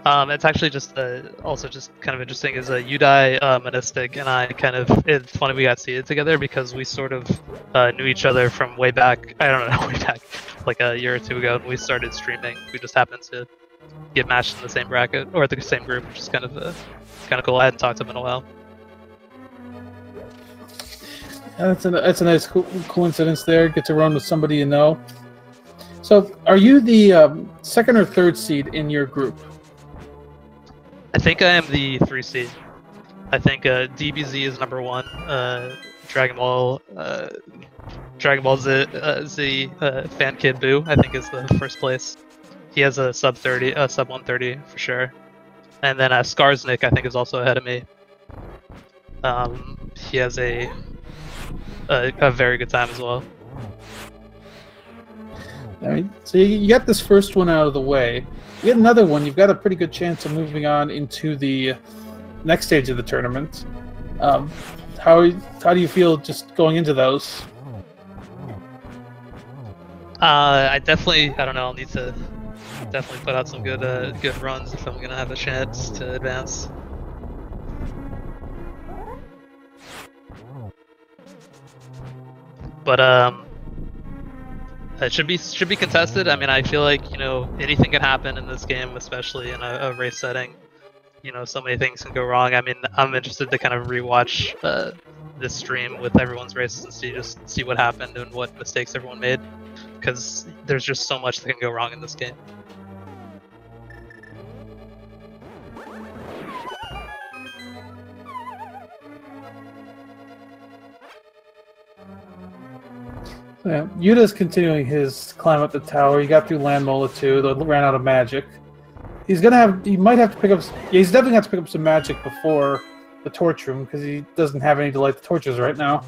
It's actually just also just kind of interesting is eudaimonistic and I it's funny we got seated together because we sort of knew each other from way back. I don't know, way back like a year or two ago when we started streaming. We just happened to get matched in the same bracket or the same group, which is kind of cool. I hadn't talked to him in a while. That's a nice coincidence there. Get to run with somebody you know. So, are you the second or third seed in your group? I think I am the 3 seed. I think DBZ is number 1. Dragon Ball Z Fan Kid Buu, I think, is the first place. He has a sub 130 for sure. And then Skarsnik, I think, is also ahead of me. He has a very good time as well. All right, so you got this first one out of the way. You get another one, you've got a pretty good chance of moving on into the next stage of the tournament. How do you feel just going into those? I don't know. I'll need to definitely put out some good runs if I'm gonna have a chance to advance. But it should be contested. I mean, I feel like, you know, anything can happen in this game, especially in a race setting. You know, so many things can go wrong. I mean, I'm interested to kind of rewatch this stream with everyone's races and see what happened and what mistakes everyone made, because there's just so much that can go wrong in this game. Yeah, Yuda's continuing his climb up the tower. He got through Land Mola 2, though ran out of magic. He might have to pick up. Yeah, he's definitely got to pick up some magic before the torch room, because he doesn't have any to light the torches right now.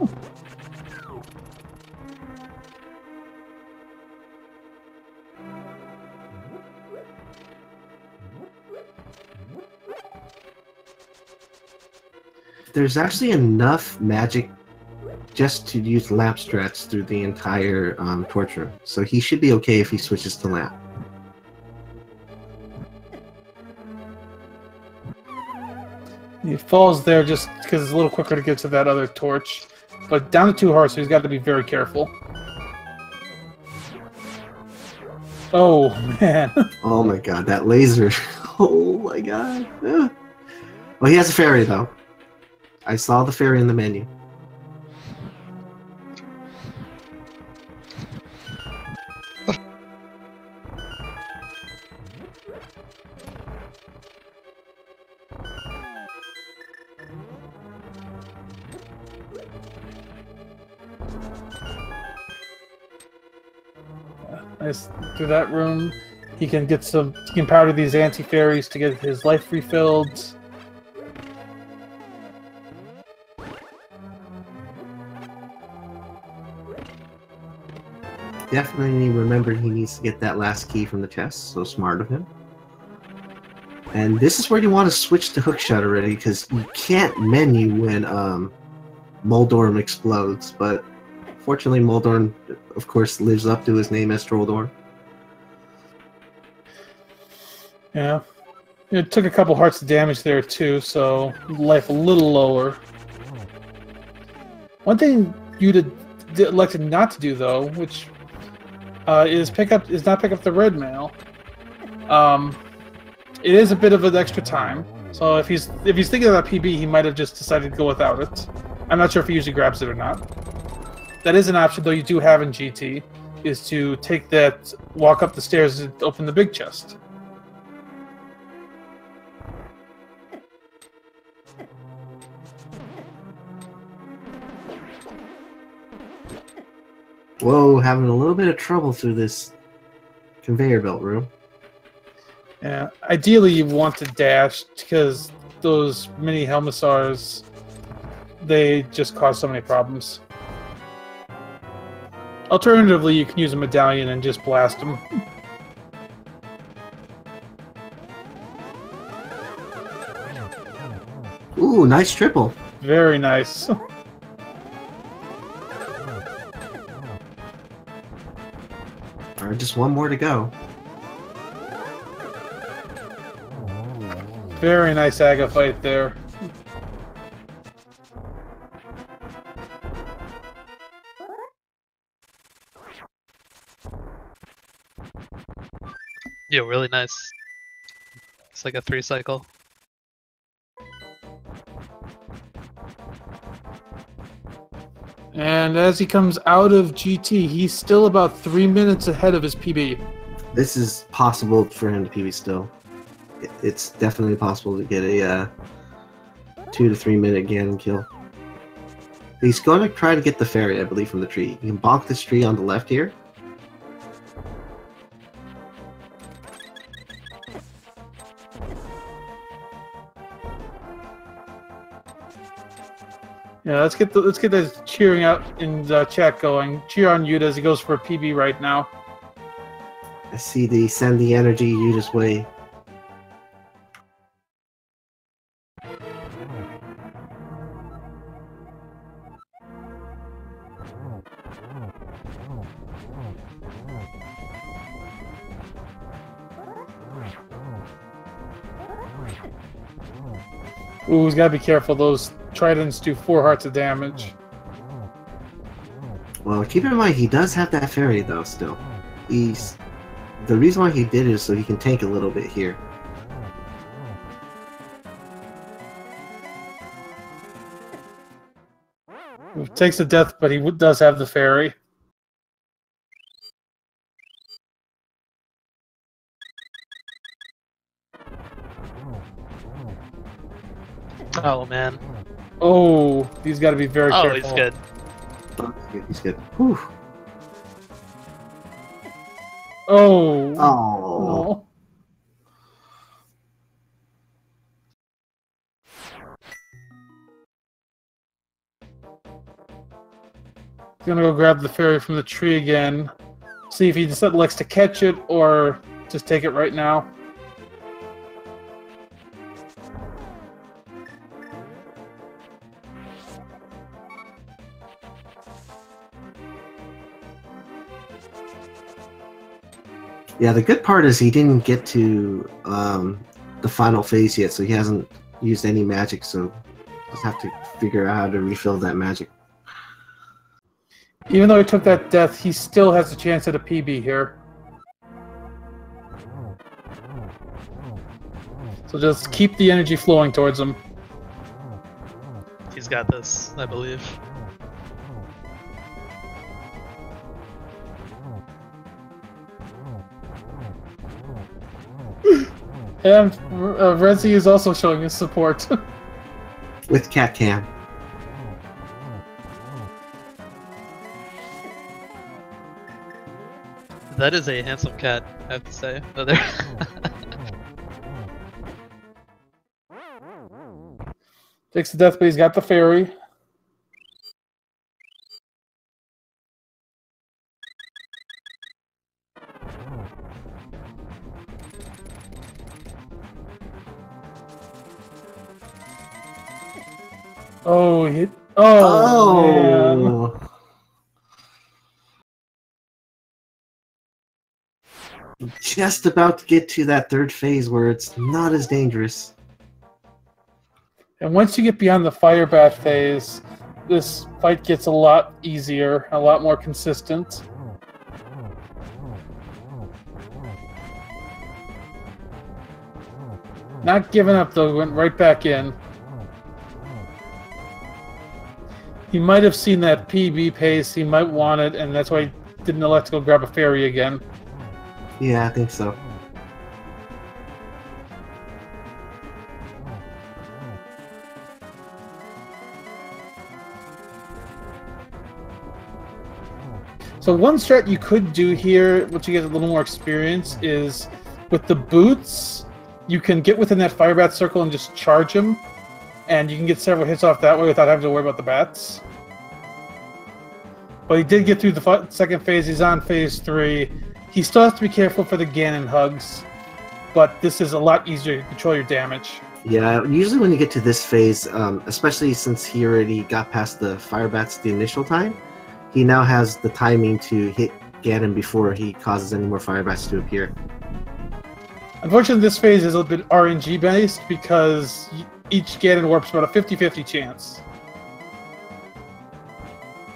There's actually enough magic just to use lamp strats through the entire torch room, so he should be okay if he switches to lamp. He falls there just because it's a little quicker to get to that other torch, but down to 2 hearts, so he's got to be very careful. Oh man! Oh my god, that laser! Oh my god! Well, he has a fairy though. I saw the fairy in the menu. Nice. Through that room, he can powder these anti-fairies to get his life refilled. Definitely remembered he needs to get that last key from the chest, so smart of him. And this is where you want to switch to hookshot already, because you can't menu when Moldorm explodes, but fortunately Moldorm, of course, lives up to his name as Trolldorm. Yeah. It took a couple hearts of damage there too, so life a little lower. One thing you elected not to do though, which is not pick up the red mail. It is a bit of an extra time, so if he's thinking about PB, he might have just decided to go without it. I'm not sure if he usually grabs it or not. That is an option though you do have in GT, is to take that, walk up the stairs and open the big chest. Whoa, having a little bit of trouble through this conveyor belt room. Yeah, ideally you want to dash, because those mini Helmisars, they just cause so many problems. Alternatively, you can use a medallion and just blast them. Ooh, nice triple. Very nice. Alright, just one more to go. Very nice Aga fight there. Yeah, really nice. It's like a 3-cycle. And as he comes out of GT, he's still about 3 minutes ahead of his PB. This is possible for him to PB still. It's definitely possible to get a 2 to 3 minute Ganon kill. He's going to try to get the fairy, I believe, from the tree. You can bonk this tree on the left here. Yeah, let's get the cheering out in the chat going. Cheer on Yuda as he goes for a PB right now. I see the send the energy Yuda's way. Ooh, he's got to be careful. Those tridents do 4 hearts of damage. Well, keep in mind, he does have that fairy, though, still. The reason why he did it is so he can tank a little bit here. It takes a death, but he does have the fairy. Oh man. Oh, he's got to be very careful. Oh, he's good. Oh, he's good. Whew. Oh. Oh. He's gonna go grab the fairy from the tree again. See if he just likes to catch it or just take it right now. Yeah, the good part is he didn't get to the final phase yet, so he hasn't used any magic, so just have to figure out how to refill that magic. Even though he took that death, he still has a chance at a PB here. So just keep the energy flowing towards him. He's got this, I believe. And Rezi is also showing his support. With Cat Cam. That is a handsome cat, I have to say. Oh, there. Takes the death, but he's got the fairy. Oh, he hit. Oh, man. Just about to get to that third phase where it's not as dangerous. And once you get beyond the fire bat phase, this fight gets a lot easier, a lot more consistent. Not giving up though, went right back in. He might have seen that PB pace, he might want it, and that's why he didn't elect to go grab a fairy again. Yeah, I think so. So one strat you could do here, once you get a little more experience, is with the boots, you can get within that fire bat circle and just charge him, and you can get several hits off that way without having to worry about the bats. But he did get through the second phase, he's on phase 3. He still has to be careful for the Ganon hugs, but this is a lot easier to control your damage. Yeah, usually when you get to this phase, especially since he already got past the fire bats the initial time, he now has the timing to hit Ganon before he causes any more fire bats to appear. Unfortunately, this phase is a bit RNG based because each Ganon warp's about a 50-50 chance.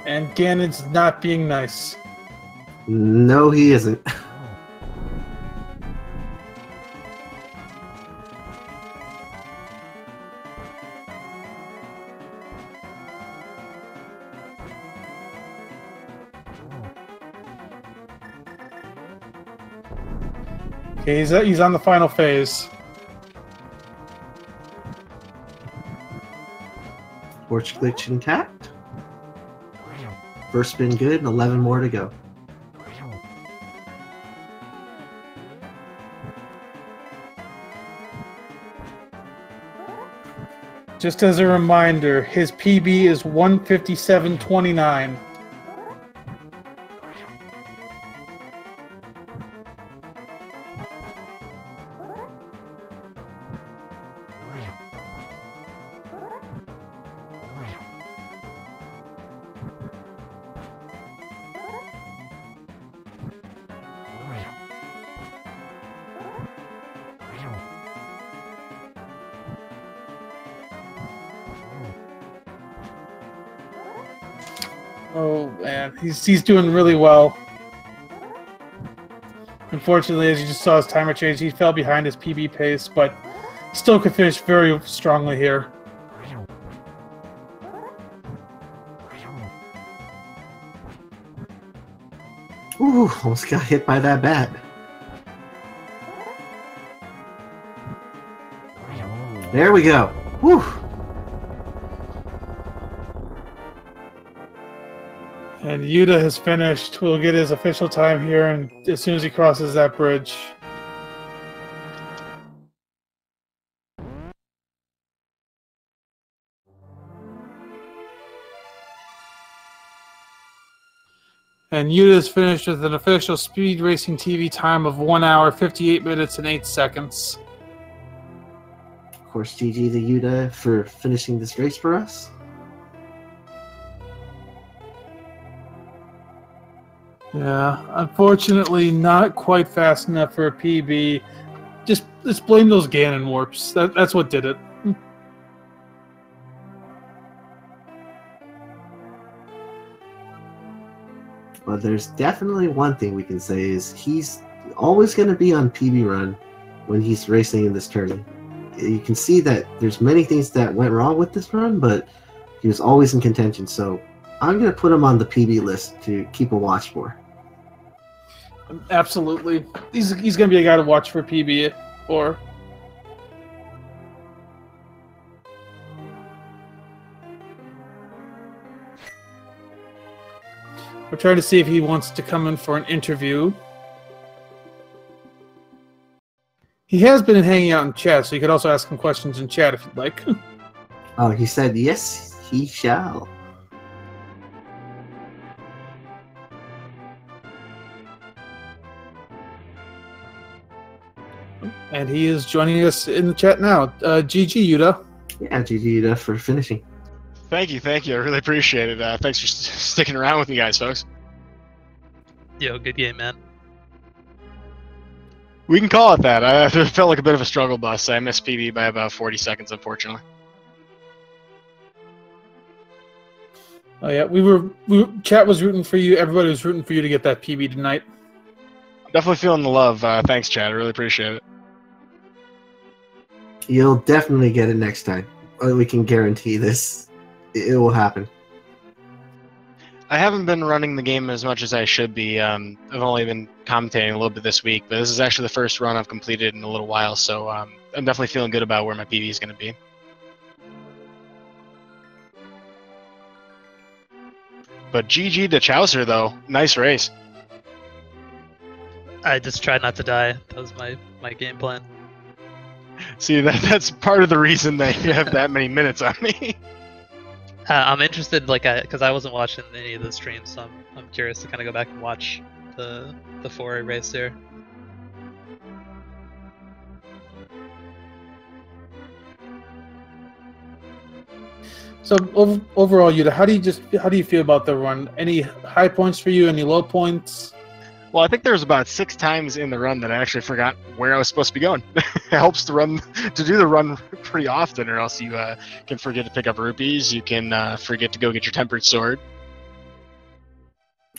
And Ganon's not being nice. No, he isn't. Okay, he's on the final phase. Torch glitch intact. First spin good, and 11 more to go. Just as a reminder, his PB is 157.29. Oh man, he's doing really well. Unfortunately, as you just saw his timer change, he fell behind his PB pace, but still could finish very strongly here. Ooh, almost got hit by that bat. There we go. Woo. And Yuta has finished. We'll get his official time here, and as soon as he crosses that bridge. And Yuta is finished with an official Speed Racing TV time of 1 hour, 58 minutes, and 8 seconds. Of course, GG to Yuta for finishing this race for us. Yeah, unfortunately, not quite fast enough for a PB. Just let's blame those Ganon warps. That's what did it. But there's definitely one thing we can say is he's always going to be on PB run when he's racing in this tournament. You can see that there's many things that went wrong with this run, but he was always in contention. So I'm going to put him on the PB list to keep a watch for. Absolutely. He's going to be a guy to watch for PB or. We're trying to see if he wants to come in for an interview. He has been hanging out in chat, so you could also ask him questions in chat if you'd like. Oh, he said yes, he shall. And he is joining us in the chat now. GG, Yuta. Yeah, GG Yuta for finishing. Thank you. I really appreciate it. Thanks for sticking around with me, guys, folks. Yo, good game, man. We can call it that. It felt like a bit of a struggle bus. I missed PB by about 40 seconds, unfortunately. Oh yeah, chat was rooting for you. Everybody was rooting for you to get that PB tonight. I'm definitely feeling the love. Thanks, chat. I really appreciate it. You'll definitely get it next time. We can guarantee this. It will happen. I haven't been running the game as much as I should be. I've only been commentating a little bit this week, but this is actually the first run I've completed in a little while, so I'm definitely feeling good about where my PB is going to be. But GG to Chaucer, though. Nice race. I just tried not to die. That was my game plan. See, that's part of the reason that you have that many minutes on me. I'm interested, because I wasn't watching any of the streams, so I'm curious to kind of go back and watch the 4A race here. So overall, Yuta, how do you feel about the run? Any high points for you? Any low points? Well, I think there was about 6 times in the run that I actually forgot where I was supposed to be going. It helps to do the run pretty often, or else you can forget to pick up rupees. You can forget to go get your tempered sword.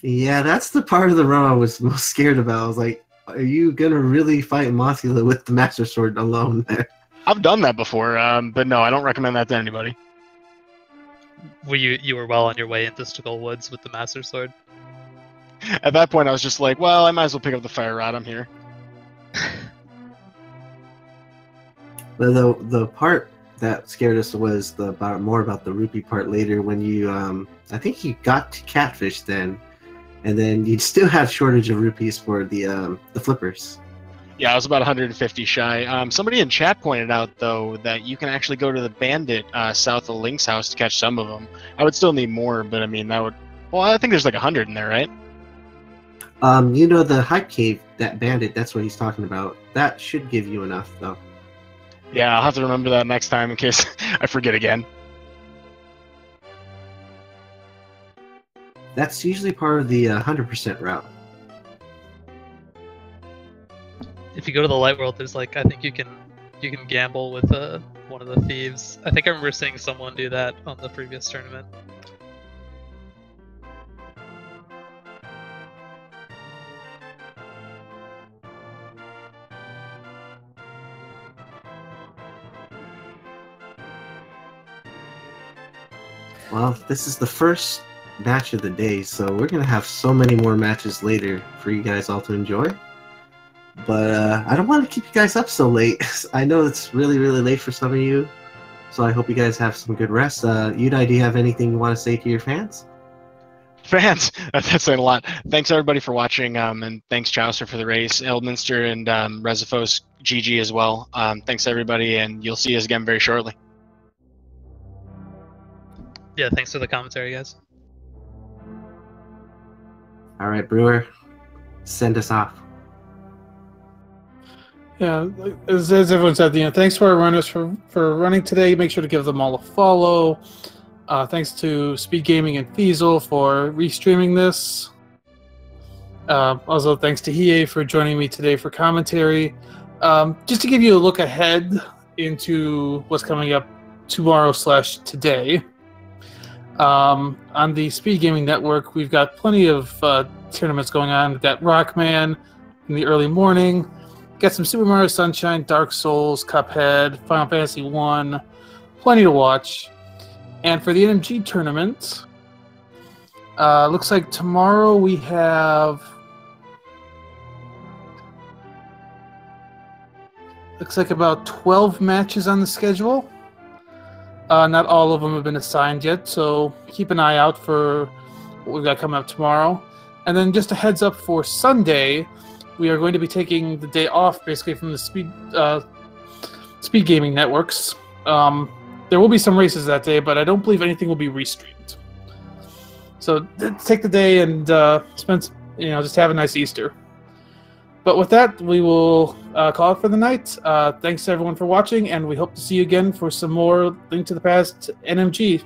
Yeah, that's the part of the run I was most scared about. I was like, are you going to really fight Mothula with the Master Sword alone there? I've done that before, but no, I don't recommend that to anybody. You were well on your way into Stickle Woods with the Master Sword? At that point, I was just like, well, I might as well pick up the fire rod. I'm here. But the part that scared us was more about the rupee part later when you I think you got to catfish then, and then you'd still have shortage of rupees for the flippers. Yeah, I was about 150 shy. Somebody in chat pointed out, though, that you can actually go to the bandit south of Link's house to catch some of them. I would still need more, but I mean, that would... Well, I think there's like 100 in there, right? You know, the hype cave, that bandit, that's what he's talking about. That should give you enough, though. Yeah, I'll have to remember that next time in case I forget again. That's usually part of the 100% route. If you go to the light world, there's like, I think you can gamble with one of the thieves. I think I remember seeing someone do that on the previous tournament. Well, this is the first match of the day, so we're going to have so many more matches later for you guys all to enjoy. But I don't want to keep you guys up so late. I know it's really, really late for some of you, so I hope you guys have some good rest. Udai, do you have anything you want to say to your fans? Fans, that's saying a lot. Thanks everybody for watching, and thanks Chaucer for the race, Elminster and rezephos GG as well. Thanks everybody, and you'll see us again very shortly. Yeah, thanks for the commentary, guys. All right, Brewer, send us off. Yeah, as everyone said, thanks to our runners for running today. Make sure to give them all a follow. Thanks to Speed Gaming and Fiesel for restreaming this. Also, thanks to Hiei for joining me today for commentary. Just to give you a look ahead into what's coming up tomorrow/today. On the Speed Gaming Network, we've got plenty of tournaments going on. We've got Rockman in the early morning. Got some Super Mario Sunshine, Dark Souls, Cuphead, Final Fantasy 1. Plenty to watch. And for the NMG tournament, looks like tomorrow we have... Looks like about 12 matches on the schedule. Not all of them have been assigned yet, so keep an eye out for what we've got coming up tomorrow. And then just a heads up for Sunday, we are going to be taking the day off basically from the Speed Gaming networks. There will be some races that day, but I don't believe anything will be restreamed. So take the day and spend, just have a nice Easter. But with that, we will call it for the night. Thanks to everyone for watching, and we hope to see you again for some more Link to the Past NMG.